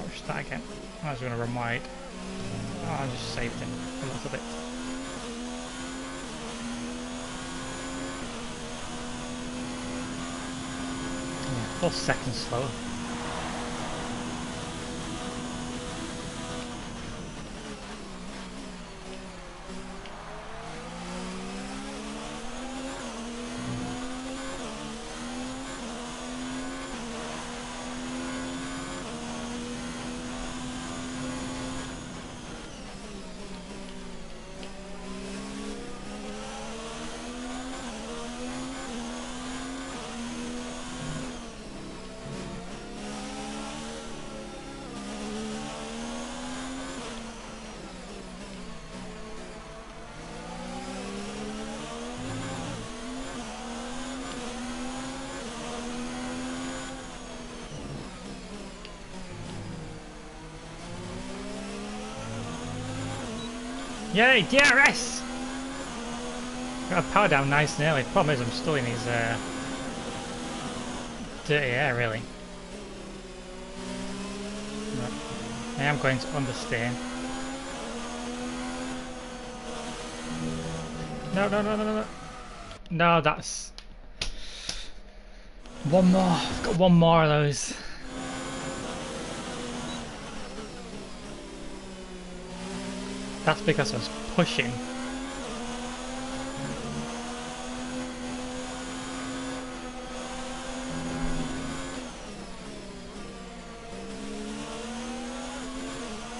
S1: watch that again. I was going to run wide. Oh, I just saved him a little bit. Yeah, 4 seconds slower. Yay, DRS! Got a power down nice and early. Problem is I'm still in his dirty air really. But I am going to understeer. No, no, no, no, no, no. No, that's... One more. I've got one more of those. That's because I was pushing.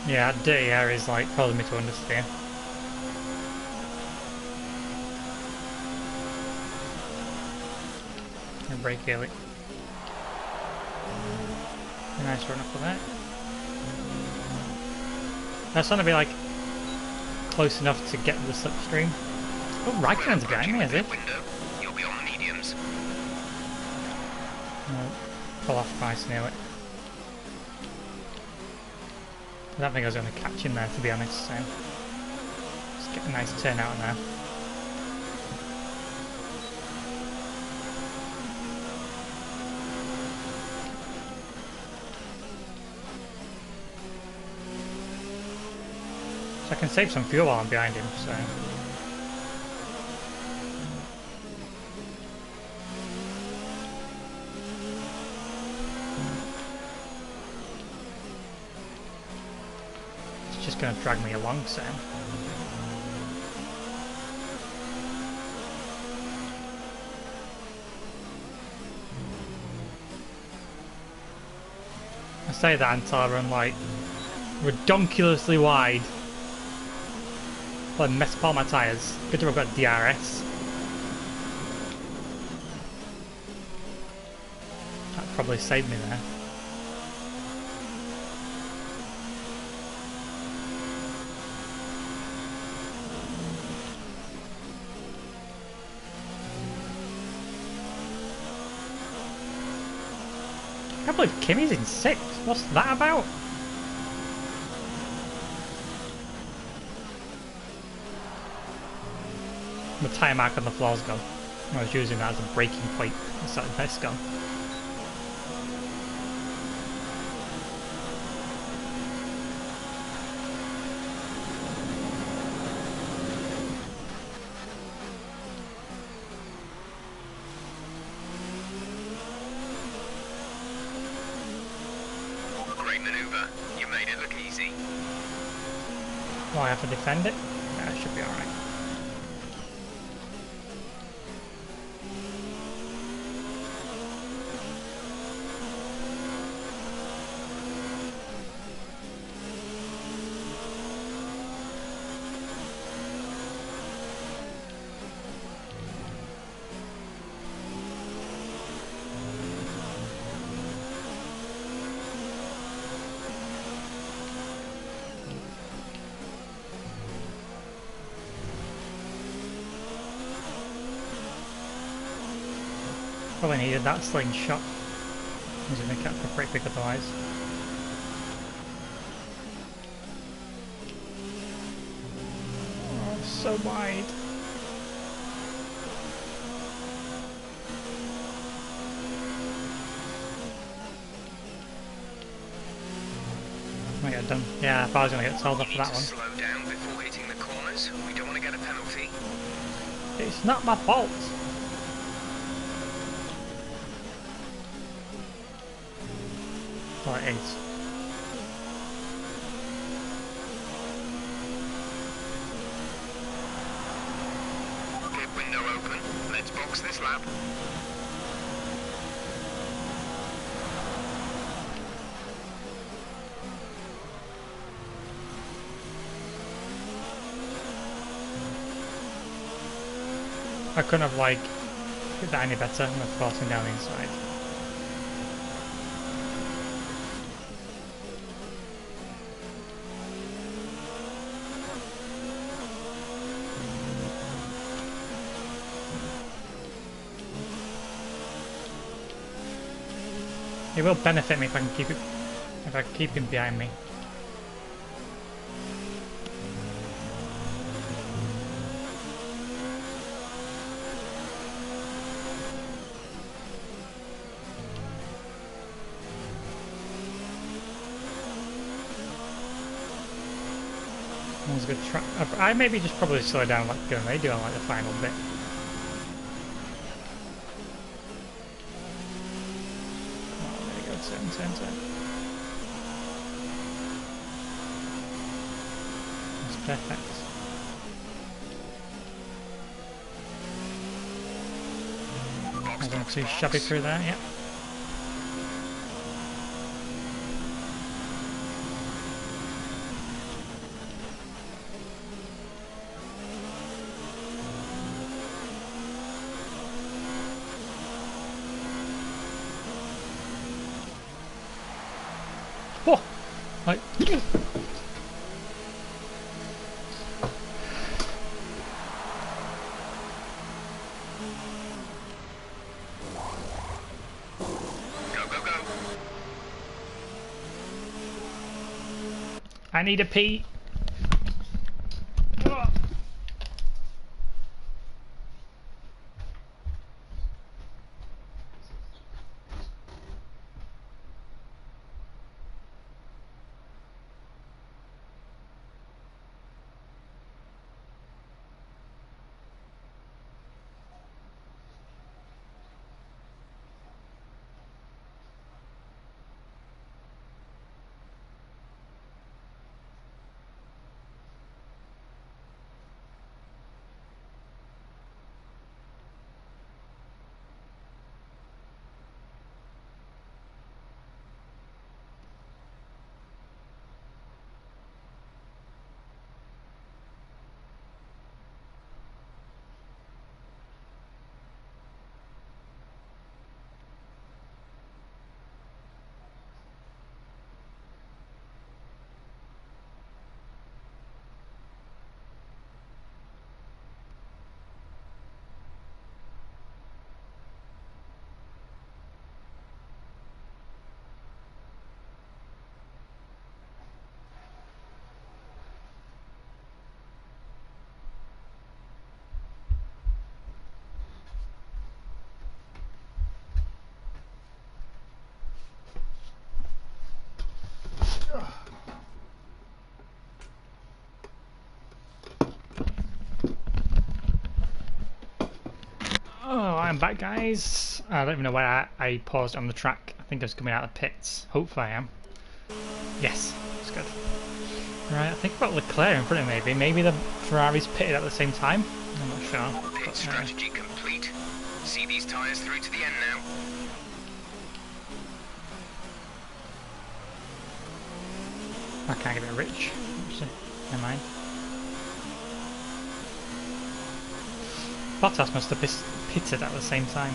S1: Yeah, dirty air is like causing me to understeer. And brake early. A nice run up of that. That's going to be like close enough to get the slipstream. Oh, Raikkonen's behind me, is it?
S2: You'll be on the mediums.
S1: No, pull off nice near it. I don't think I was going to catch him there, to be honest, so let's get a nice turn out there. So I can save some fuel while I'm behind him, so... It's just going to drag me along, so... I say that until I run like redonkulously wide. Well, I messed up all my tyres. Good to have got DRS. That probably saved me there. I can't believe Kimmy's in 6th. What's that about? The tyre mark on the floor's gone. I was using that as a braking point instead of this gone.
S2: Great manoeuvre. You made it look easy.
S1: Oh, I have to defend it? Yeah, it should be alright. Probably needed that slingshot. He's going to catch a pretty quick otherwise. Oh, so wide. Might get done. Yeah, if I was going to get told off for that one.
S2: Slow down before hitting the corners. We don't want to get a penalty.
S1: It's not my fault. Well, it is.
S2: Pit window open. Let's box this lap.
S1: I couldn't have like hit that any better. I'm forcing down the inside. It will benefit me if I can keep it, if I keep him behind me. That was a good try. I maybe just probably slow down like they do on like the final bit. Turn. That's perfect. I don't too shabby through there, yeah. Oh! Like...
S2: Go.
S1: I need a pee. Oh, I'm back, guys. I don't even know why I paused on the track. I think I was coming out of the pits. Hopefully I am. Yes, it's good. Right, I think about Leclerc in front of me. Maybe the Ferrari's pitted at the same time. I'm not sure.
S2: Pit strategy complete. See these tyres through to the end now.
S1: I can't get it rich. Actually, never mind. Bottas must have pitted at the same time.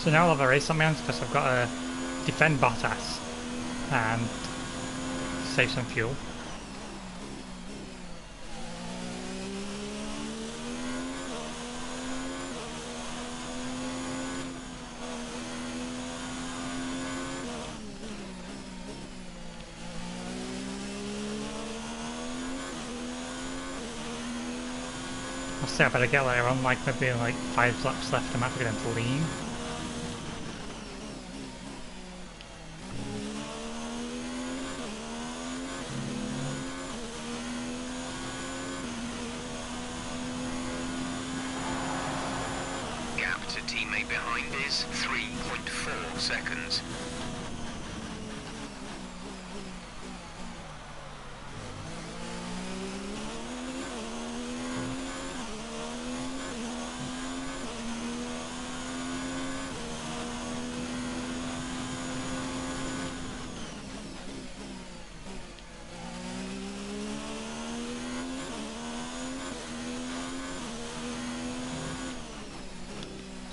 S1: So now I'll have a race on my hands because I've got to defend Bottas and save some fuel. I'll say I better get later on, like maybe like 5 laps left. I might be going to lean.
S2: Gap to teammate behind is 3.4 seconds.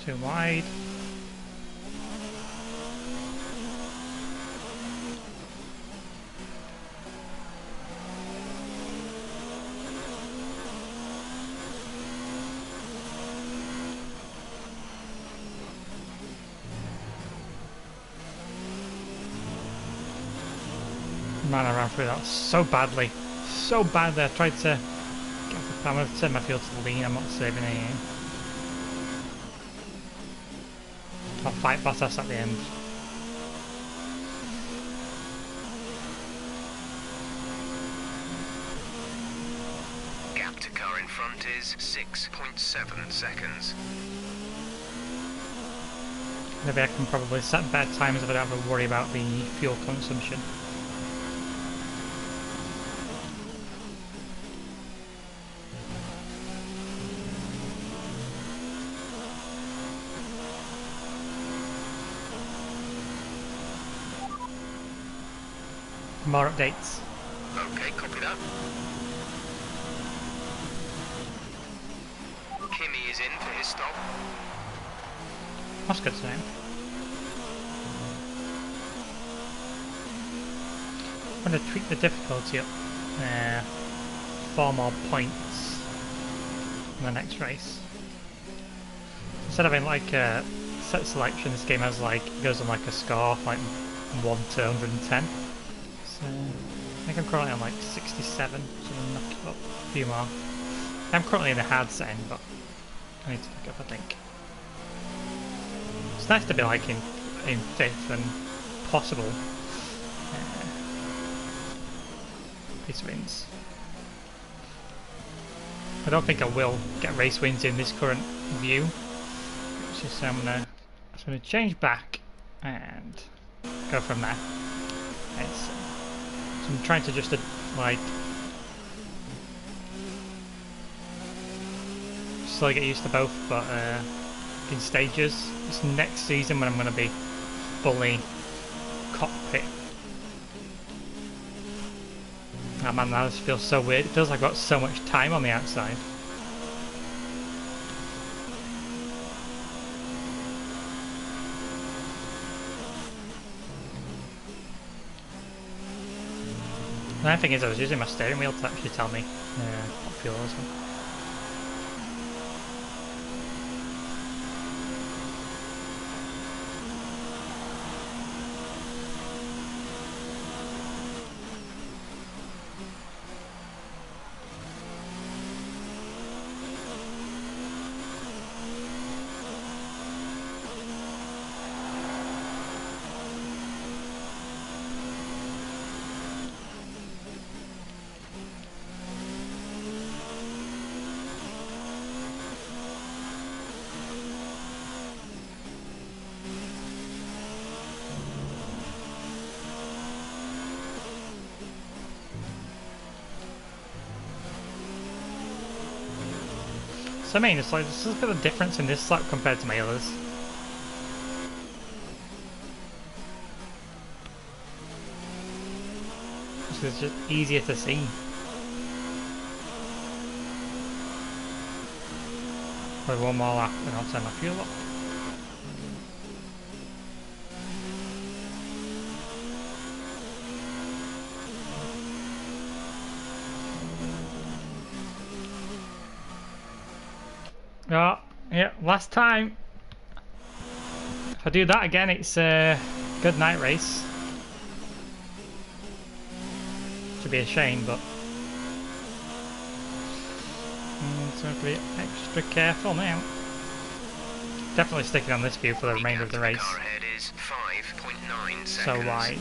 S1: Too wide. Man, I ran through that so badly. So badly. I tried to get the, I'm going to send my field to the lean. I'm not saving any. I'll fight Bottas at the end.
S2: Gap to car in front is 6.7 seconds.
S1: Maybe I can probably set better times if I don't have to worry about the fuel consumption. More updates.
S2: Okay, copy that. Kimi is in for his stop.
S1: That's good to know. I'm going to tweak the difficulty up. 4 more points in the next race. Instead of having like a set selection, this game has like, it goes on like a score, like 1 to 110. So I think I'm currently on like 67, so I'm knock it up a few more. I'm currently in a hard setting, but I need to pick up, I think. It's nice to be like in 5th and possible. Race wins. I don't think I will get race wins in this current view, which is I'm gonna change back and go from there. So I'm trying to just like slowly get used to both, but in stages. It's next season when I'm going to be fully cockpit. Oh man, that just feels so weird. It feels like I've got so much time on the outside. The only thing is I was using my steering wheel to actually tell me what fuel I was on. So I mean, it's like there's a bit of a difference in this lap compared to my others. It's just easier to see. Probably one more lap and I'll turn my fuel up. Oh, yeah, last time. If I do that again, it's a good night race. Should be a shame, but so I have to be extra careful now. Definitely sticking on this view for the remainder of the race.
S2: Car ahead is 5.9 seconds.
S1: So wide.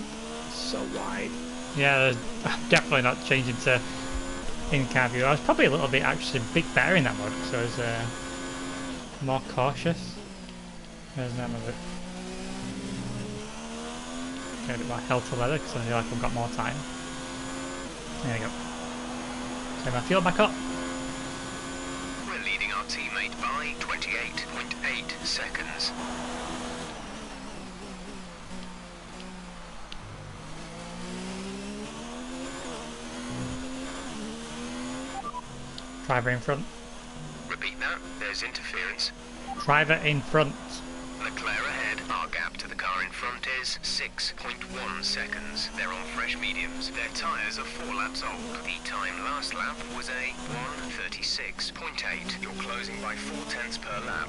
S1: So wide. Yeah, I'm definitely not changing to in-car view. I was probably a little bit actually bit better in that mode because I was more cautious. There's none of it. Get a bit more hell to leather because I feel like I've got more time. There we go. So my fuel back up.
S2: We're leading our teammate by 28.8 seconds.
S1: Driver in front.
S2: Repeat that, there's interference.
S1: Driver in front.
S2: Leclerc ahead. Our gap to the car in front is 6.1 seconds. They're on fresh mediums. Their tyres are 4 laps old. The time last lap was a 1:36.8. You're closing by 0.4 per lap.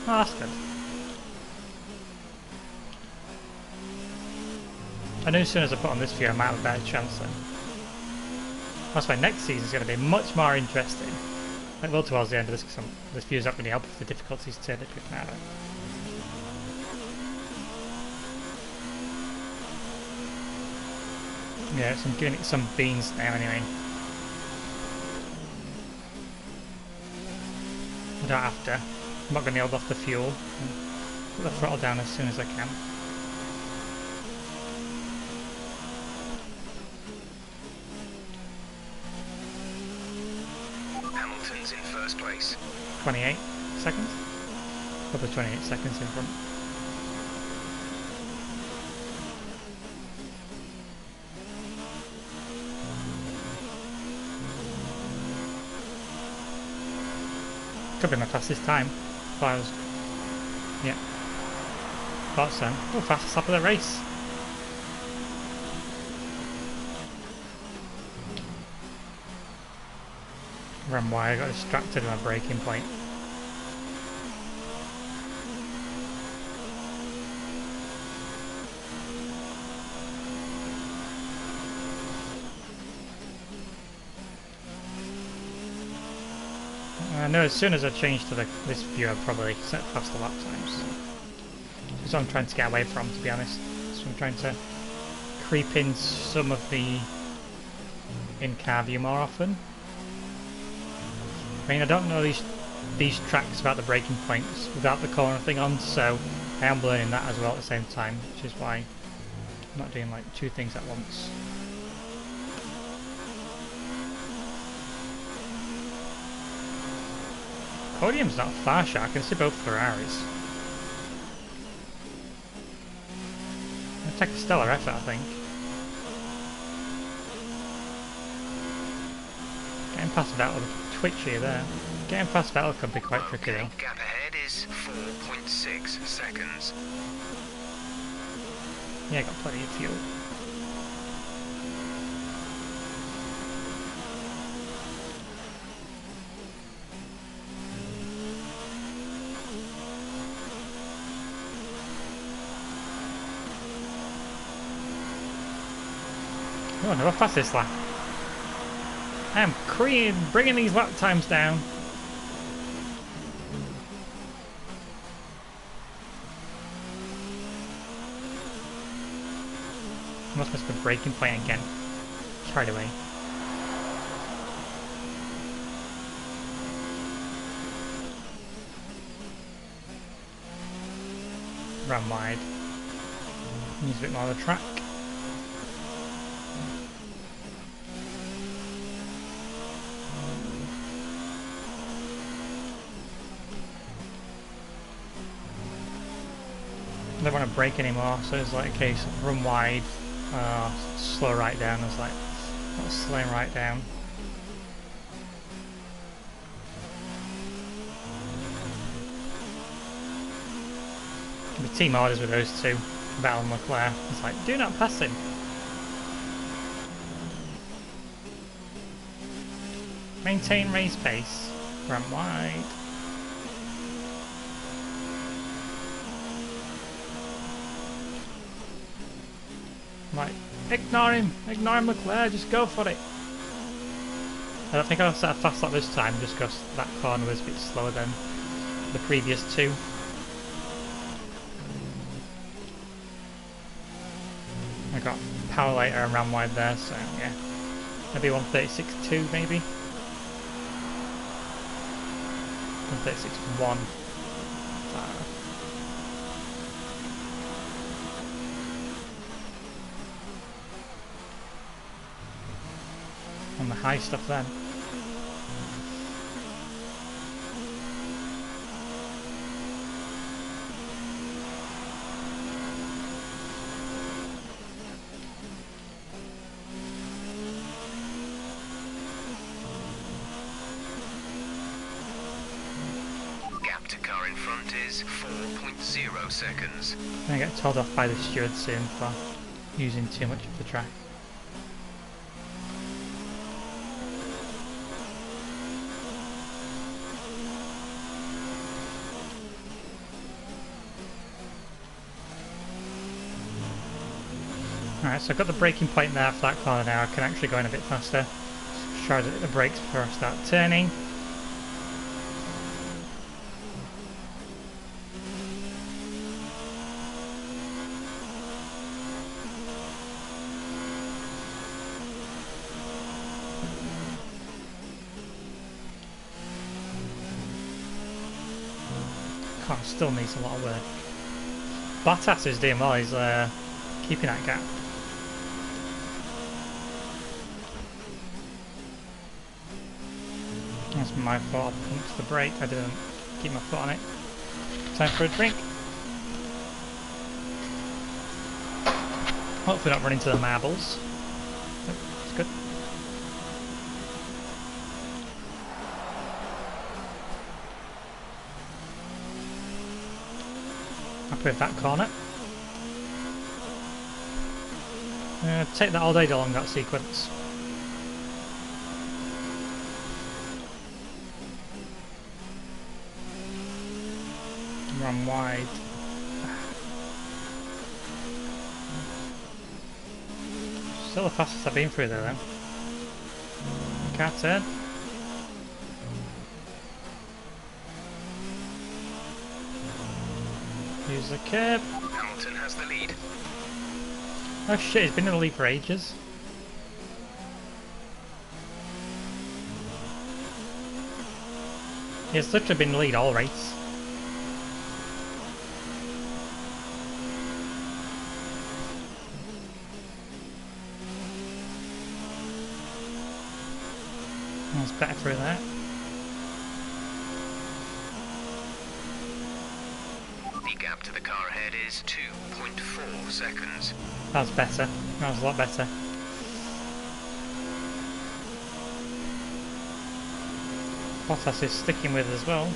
S1: Oh, that's good. I know as soon as I put on this view I might have a better chance then. That's why next season is going to be much more interesting. Like, well, towards the end of this, because this view's not going to help if the difficulties turn it a matter. Yeah, so I'm giving it some beans now anyway. I don't have to. I'm not going to hold off the fuel. Put the throttle down as soon as I can.
S2: Hamilton's in first place.
S1: 28 seconds? Probably 28 seconds in front. Could be my fastest time. If I was... Yeah. Thought so. Oh, fastest lap of the race. Ran wide, I got distracted at my braking point. I know as soon as I change to this view I'll probably set faster lap times. That's what I'm trying to get away from, to be honest. So I'm trying to creep in some of the in-car view more often. I mean, I don't know these tracks about the braking points without the corner thing on, so I am learning that as well at the same time, which is why I'm not doing like two things at once. Podium's not far shot, I can see both Ferraris. It'll take a stellar effort, I think. Getting past Vettel, twitchy there. Getting past Vettel could be quite tricky though.
S2: Gap ahead is 4.6 seconds.
S1: Yeah, got plenty of fuel. Oh, no, past this lap. I am bringing these lap times down. Must miss the braking point again. Carried away. Run wide. Use a bit more of the track. I don't want to brake anymore, so it's like a case of run wide, slow right down. It's like not slowing right down. The team orders with those two, Vettel and Leclerc. It's like, do not pass him. Maintain race pace. Run wide. Right, ignore him, Leclerc, just go for it. I don't think I'll set a fast lap this time just because that corner was a bit slower than the previous two. I got power later and ran wide there, so yeah. Maybe 136.2 maybe? 136.1. On the high stuff then.
S2: Gap to car in front is 4.0 seconds.
S1: I'm gonna get told off by the steward soon for using too much of the track. Alright, so I've got the braking point there for that corner now. I can actually go in a bit faster. Try to hit the brakes before I start turning. Car still needs a lot of work. Bottas is doing well, he's keeping that gap. That's my fault, I pumped the brake, I didn't keep my foot on it. Time for a drink. Hopefully not run into the marbles. Oh, it's good. Happy with that corner. Take that all day along that sequence. Run wide. Still the fastest I've been through there then. Car turn. Use the curb.
S2: Hamilton has the lead.
S1: Oh shit, he's been in the lead for ages. He's literally been in the lead all race. That's better through that.
S2: The gap to the car ahead is 2.4 seconds.
S1: That was better. That was a lot better. Bottas is sticking with as well.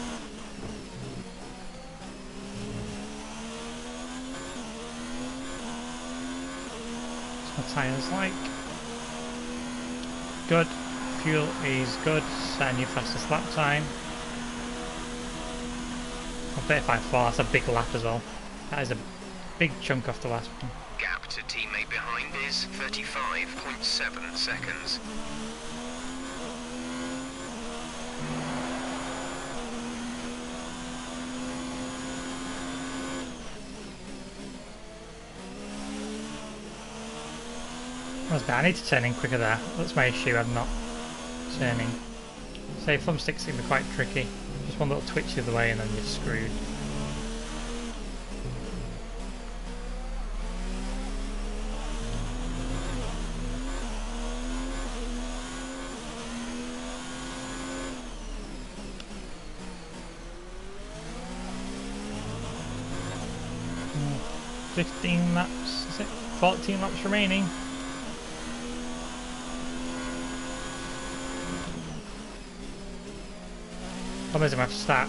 S1: What's my tyres like? Good. Fuel is good. Set a new fastest lap time. 35.4, that's a big lap as well. That is a big chunk off the last one.
S2: Gap to teammate behind is 35.7 seconds.
S1: That's bad. I need to turn in quicker there. That's my issue, I'm not turning. Say thumbsticks can be quite tricky. Just one little twitch the other way and then you're screwed. Mm, 15 laps, is it? 14 laps remaining. Problem is I'm going to have to start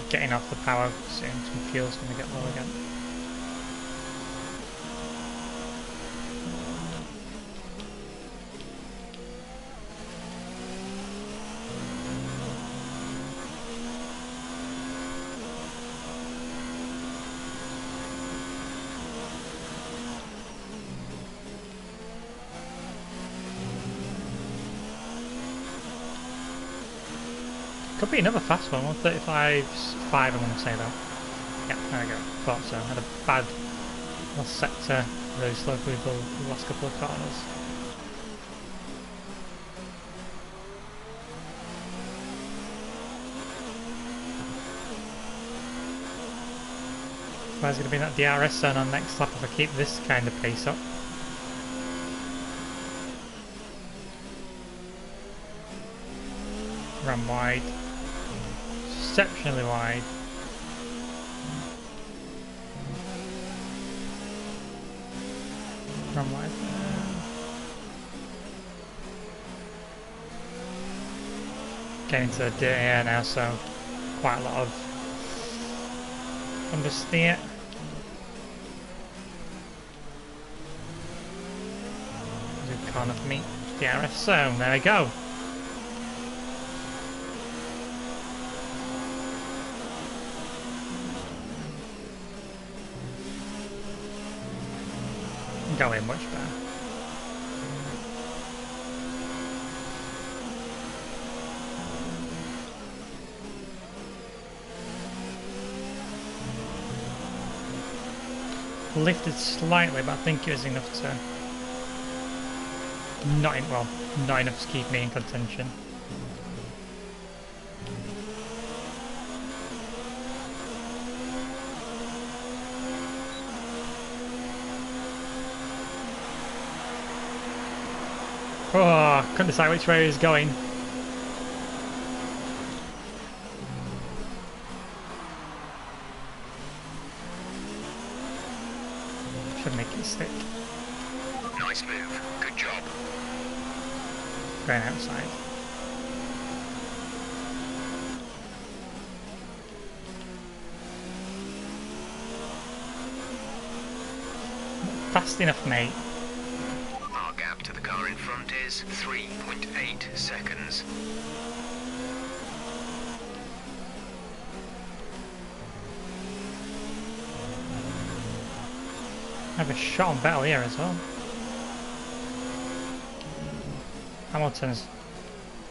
S1: getting off the power soon, some fuel's going to get low again. Could be another fast one, 135.5 I want to say though. Yeah, there we go. Thought so. Had a bad last sector, really slow through the last couple of corners. There's going to be that DRS zone on next lap if I keep this kind of pace up. Run wide. Exceptionally wide. Run wide. Getting into the dirty air now, so quite a lot of understeer. Good corner for me. DRS zone, there we go. Going much better. Lifted slightly, but I think it was enough to not enough to keep me in contention. Oh, couldn't decide which way he was going. Should make it stick.
S2: Nice move. Good job.
S1: Going outside. Fast enough, mate.
S2: Our gap to the car in front is 3.8 seconds.
S1: I have a shot on Vettel here as well. Hamilton's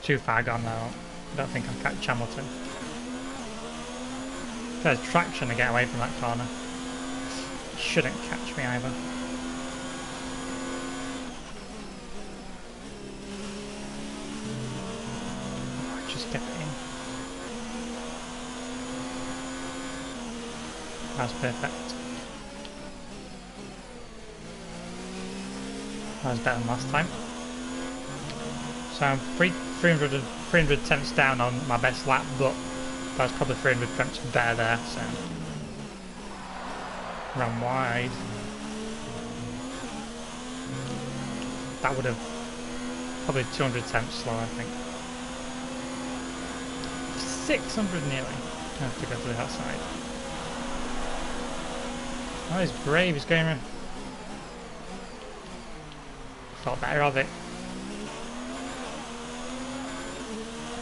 S1: too far gone now. I don't think I'll catch Hamilton. There's traction to get away from that corner. He shouldn't catch me either. Just get it in. That's perfect. That was better than last time. So I'm 300 attempts down on my best lap, but that was probably 300 attempts better there, so. Run wide. That would have probably 200 attempts slower, I think. 600 nearly. I have to go to the outside. Oh, he's brave, he's going around. Thought better of it.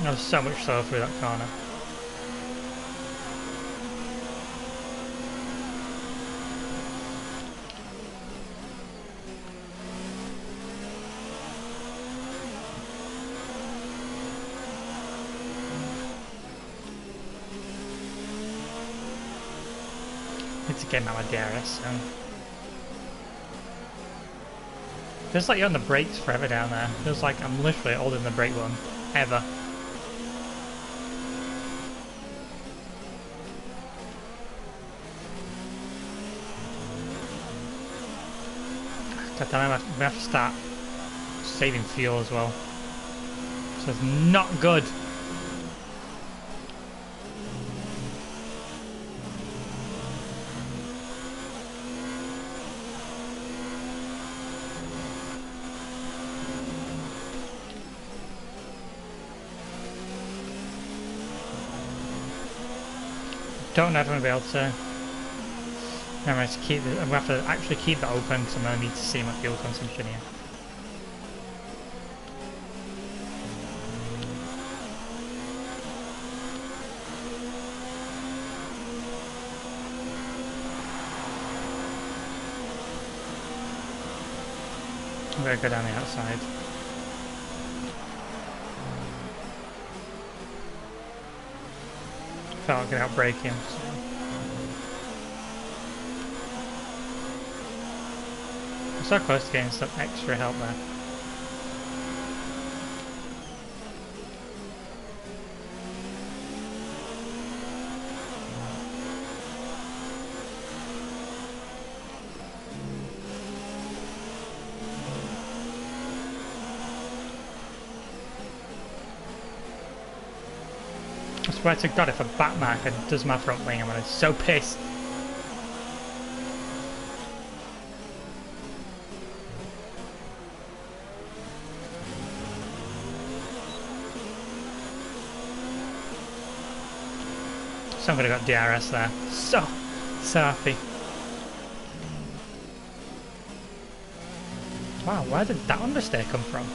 S1: I was so much slower through that corner. Need to get out my DRS soon. Feels like you're on the brakes forever down there. Feels like I'm literally holding the brake one. Ever. God damn it, we have to start saving fuel as well. So it's not good. Don't know if I'm going to be able to. I'm going to keep. I'm going to have to actually keep that open because I'm going to need to see my fuel consumption here. I'm going to go down the outside. Felt like I could outbrake him. So. I'm so close to getting some extra help there. I swear to God, if a backmarker does my front wing, I'm gonna be so pissed. Somebody got DRS there. So happy. Wow, where did that understeer come from?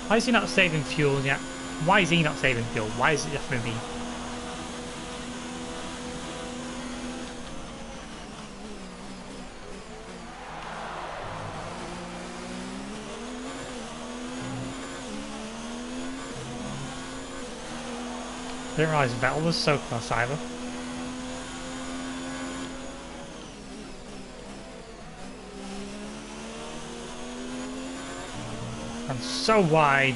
S1: Why is he not saving fuel yet? Why is he not saving fuel? Why is it definitely me? I didn't realise Vettel was so close either. I'm so wide.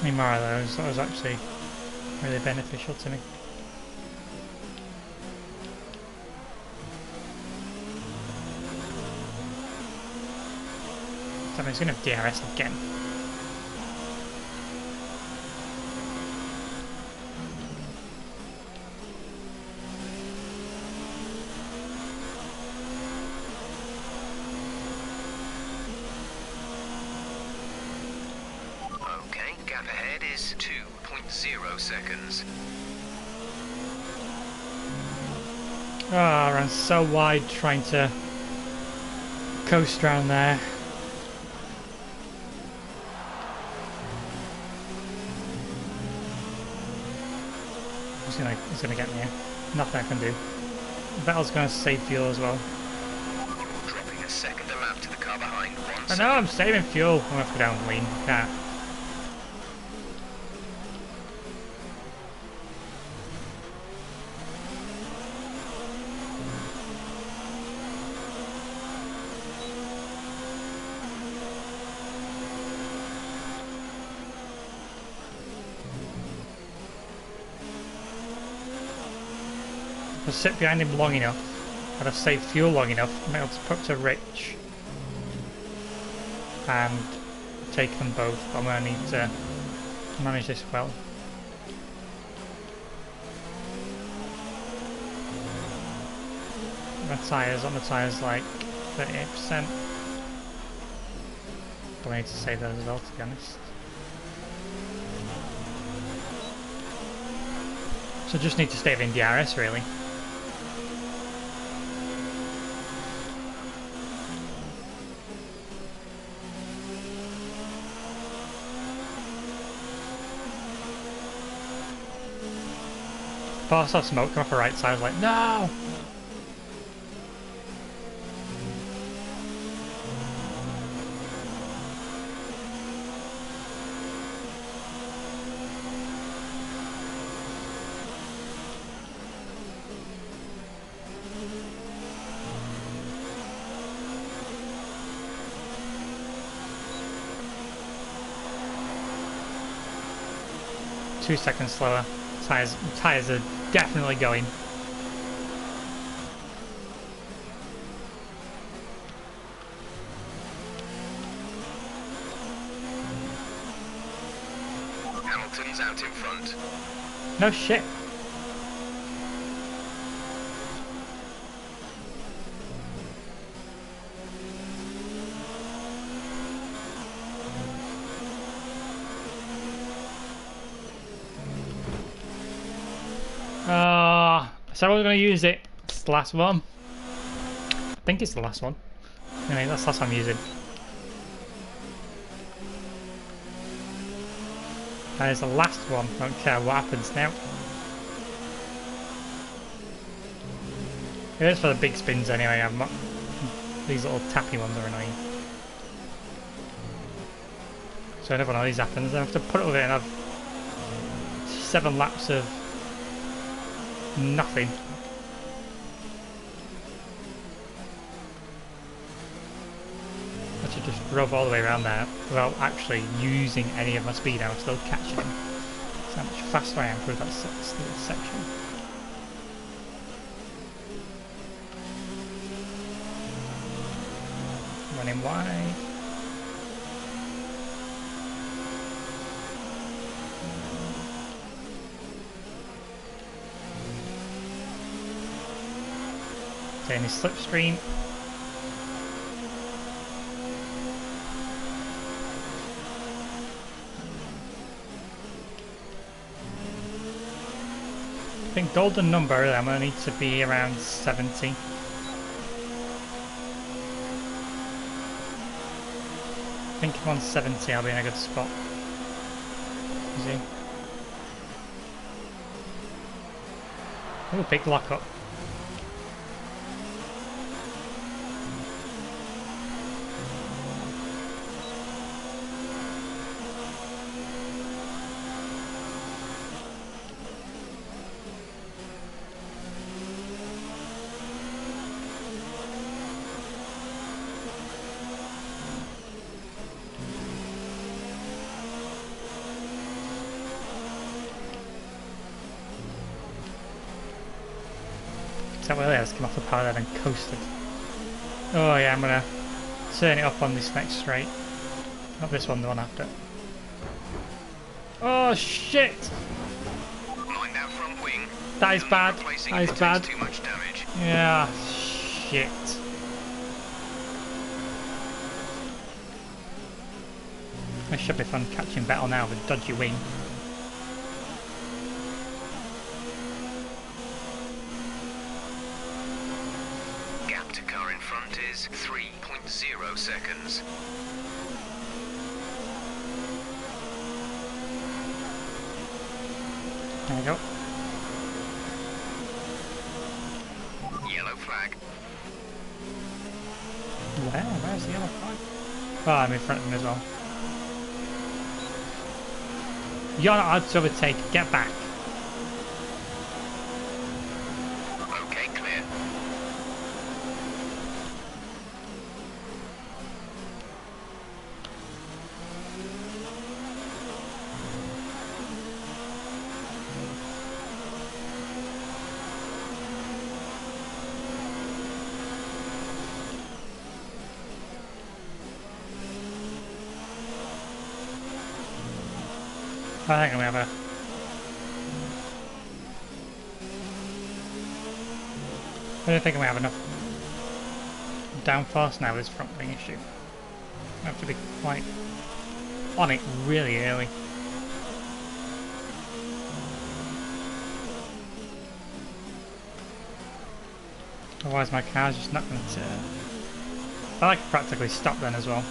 S1: Any more of those, that was actually really beneficial to me. So he's going to have DRS again.
S2: Okay, gap ahead is 2.0 seconds.
S1: Oh, I ran so wide trying to coast around there. He's gonna get me. Nothing I can do. Vettel's gonna save fuel as well.
S2: Dropping a second a lap to the car behind.
S1: I know I'm saving fuel. I'm gonna have to go down lean. Can't. If I sit behind him long enough, and I've saved fuel long enough, I'm able to put to Rich and take them both. I'm going to need to manage this well. My tyres, on the tyres like 38%. But I need to save those as well, to be honest. So just need to stay within DRS really. But I saw smoke come off the right side, I was like, no! Two seconds slower. Tires are definitely going.
S2: Hamilton's out in front.
S1: No shit. So we're going to use it. It's the last one. I think it's the last one. Anyway, that's the last one I'm using. That is the last one. I don't care what happens now. It is for the big spins anyway. I'm not. These little tappy ones are annoying. So whenever one of these happens, I have to put it with it and have 7 laps of nothing. I should just drove all the way around there without actually using any of my speed. I'm still catching him. That's how much faster I am through that section. Running wide. Taking his slipstream. I think golden number, I'm going to need to be around 70. I think if I'm on 70 I'll be in a good spot. Easy. Oh, big lock up. That way let's come off the power then and coasted. Oh yeah, I'm gonna turn it up on this next straight. Not this one, the one after. Oh shit!
S2: Mind that front wing.
S1: That is bad. That is bad.
S2: Too much damage.
S1: Yeah, shit. This should be fun catching better now with a dodgy wing.
S2: Gap to car in front is 3.0 seconds.
S1: There you go.
S2: Yellow flag.
S1: Where's the yellow flag? Oh, I'm in front of him as well. You're not allowed to overtake. Get back.
S2: Okay, clear.
S1: I think we have a... I don't think we have enough downforce now with this front wing issue. I have to be quite on it really early. Otherwise my car's just not going to turn. I like practically stop then as well.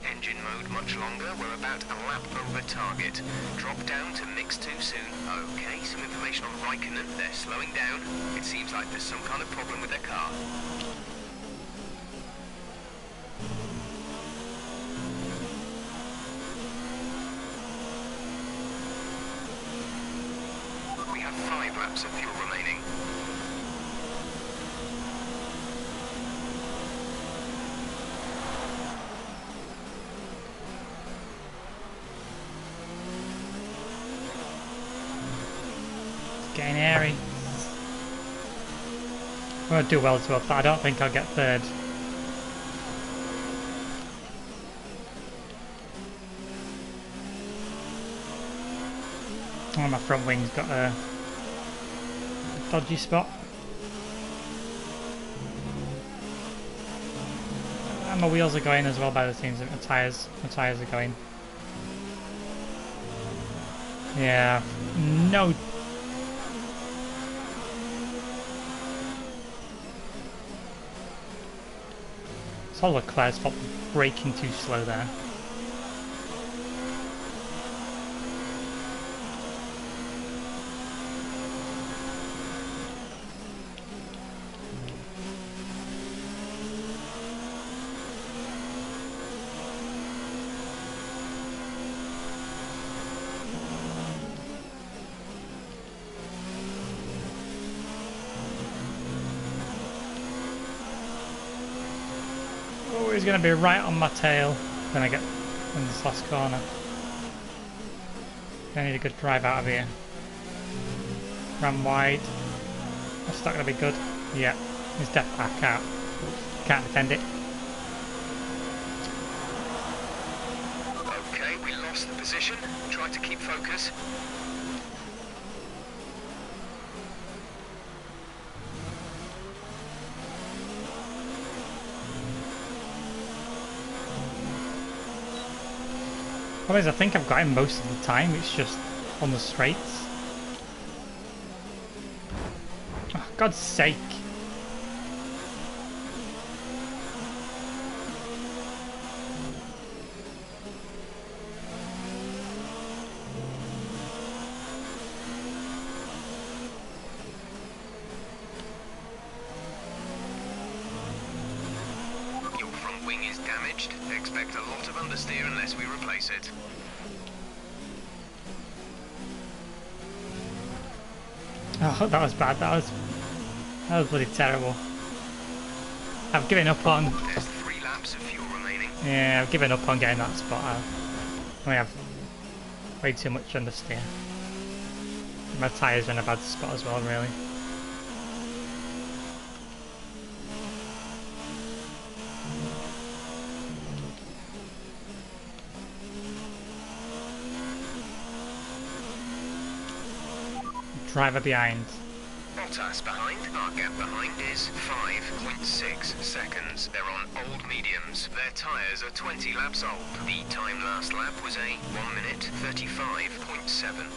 S2: Engine mode much longer. We're about a lap over target. Drop down to mix too soon. Okay, some information on Raikkonen. They're slowing down. It seems like there's some kind of problem with their car. We have 5 laps of fuel remaining.
S1: Getting airy. I'm going to do well to up, but I don't think I'll get third. Oh, my front wing's got a dodgy spot. And my wheels are going as well by the seams. My tyres are going. Yeah, no. It's all Leclerc's fault for braking too slow there. Oh, he's going to be right on my tail when I get in this last corner. I need a good drive out of here. Ram wide. That's not going to be good. Yeah, he's definitely back out. Can't defend it.
S2: Okay, we lost the position. Try to keep focus.
S1: Otherwise, I think I've got him most of the time. It's just on the straights. Oh, God's sake.
S2: Your front wing is damaged. Expect a lot of understeer unless we replace it.
S1: Oh, that was bad. That was bloody terrible. I've given up on.
S2: There's 3 laps of fuel remaining.
S1: Yeah, I've given up on getting that spot. I have way too much understeer. My tyres are in a bad spot as well, really. Driver behind.
S2: Bottas behind. Our gap behind is 5.6 seconds. They're on old mediums. Their tyres are 20 laps old. The time last lap was a 1 minute 35.7.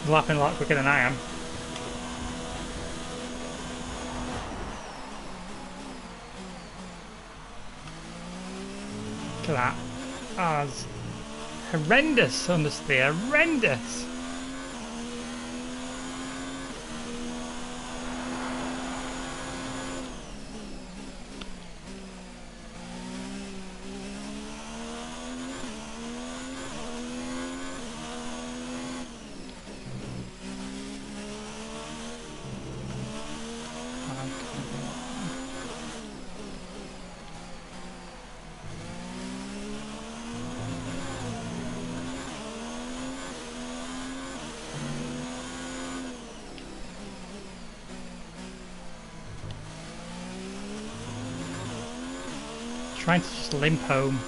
S1: Lapping a lot quicker than I am. Look at that. Oh, it's horrendous understeer. Horrendous. Trying to just limp home.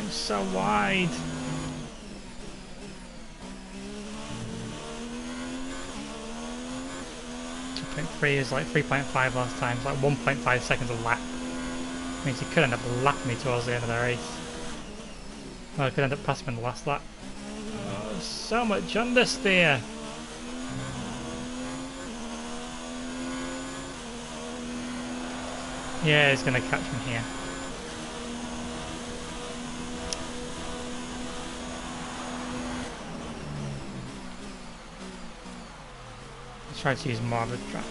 S1: It's so wide. .3 is like 3.5 last time. It's like 1.5 seconds a lap. Means he could end up lapping me towards the end of the race. Well, I could end up passing him in the last lap. Oh, so much understeer. Yeah, he's going to catch me here. Let's try to use more of the track.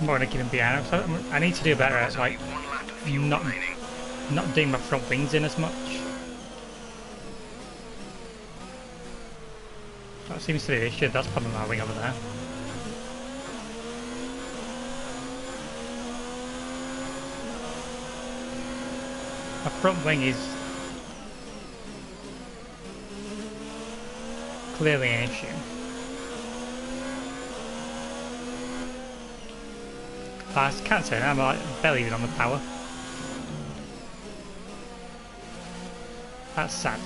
S1: I'm going to keep him behind. So I need to do better at like
S2: One lap of fuel
S1: not
S2: remaining.
S1: doing my front wings in as much. That seems to be the issue. That's probably my wing over there. My front wing is clearly an issue. I can't say that, I'm like barely even on the power. That's sad.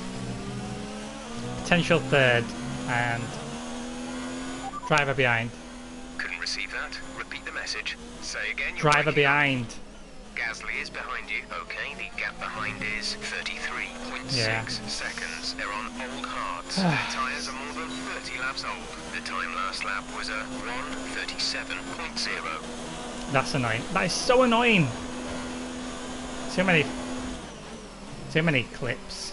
S1: Potential third and driver behind.
S2: Couldn't receive that. Repeat the message. Say again. You're
S1: Driver
S2: breaking up.
S1: behind.
S2: Gasly is behind you. Okay, the gap behind is 33.6
S1: Yeah.
S2: seconds. They're on old hards. The tyres are more than 30 laps old. The time last lap was a 1:37.0.
S1: That's annoying. That is so annoying. Too many clips.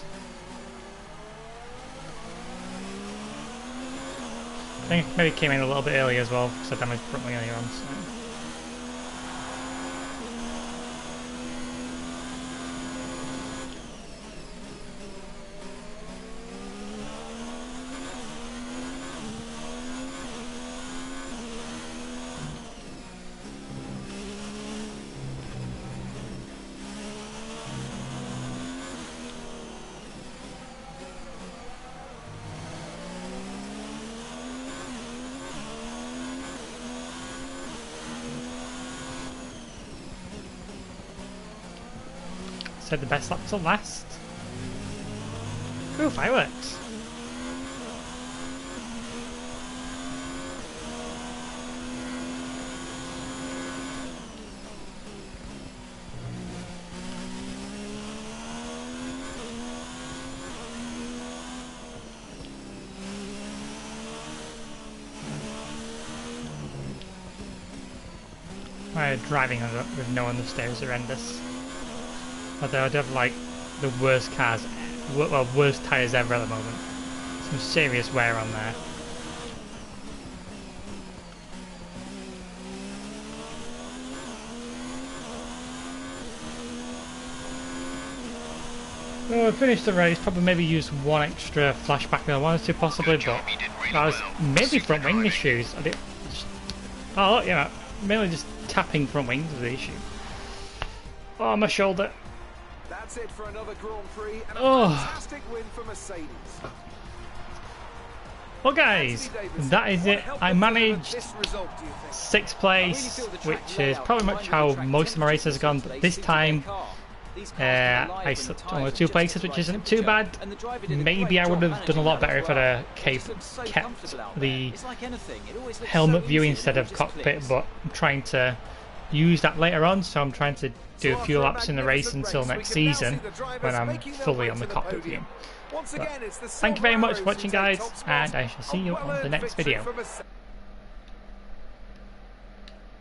S1: I think maybe it came in a little bit early as well because I damaged front wing earlier on. So. Said the best lap till last. Ooh, fireworks. My driving with no one on the stairs is horrendous. Although I do have like the worst cars, well, worst tyres ever at the moment. Some serious wear on there. Well, I finished the race, probably maybe used one extra flashback if I wanted to possibly, but
S2: You did really
S1: I was
S2: well.
S1: mainly
S2: Super
S1: front wing
S2: driving.
S1: issues. I did, oh yeah, mainly just tapping front wings was the issue. Oh, my shoulder.
S3: That's it for another Grand Prix and a
S1: Oh.
S3: fantastic win for Mercedes.
S1: Well guys, that is it. I managed
S3: This result, do you think?
S1: 6th place, which is probably much how most of my races have gone, but this time I slipped on 2 places, which isn't too bad. Maybe I would have done a lot better if I'd kept the helmet view instead of cockpit, but I'm trying to use that later on, so I'm trying to do a few laps in the race until next season when I'm fully on the cockpit view.
S3: Once again, it's the
S1: Thank you very much for
S3: Silver
S1: watching
S3: Arrows who
S1: guys,
S3: take top spot.
S1: and I shall see you
S3: A
S1: on the
S3: well-earned
S1: next
S3: victory
S1: video.
S3: for Mercedes.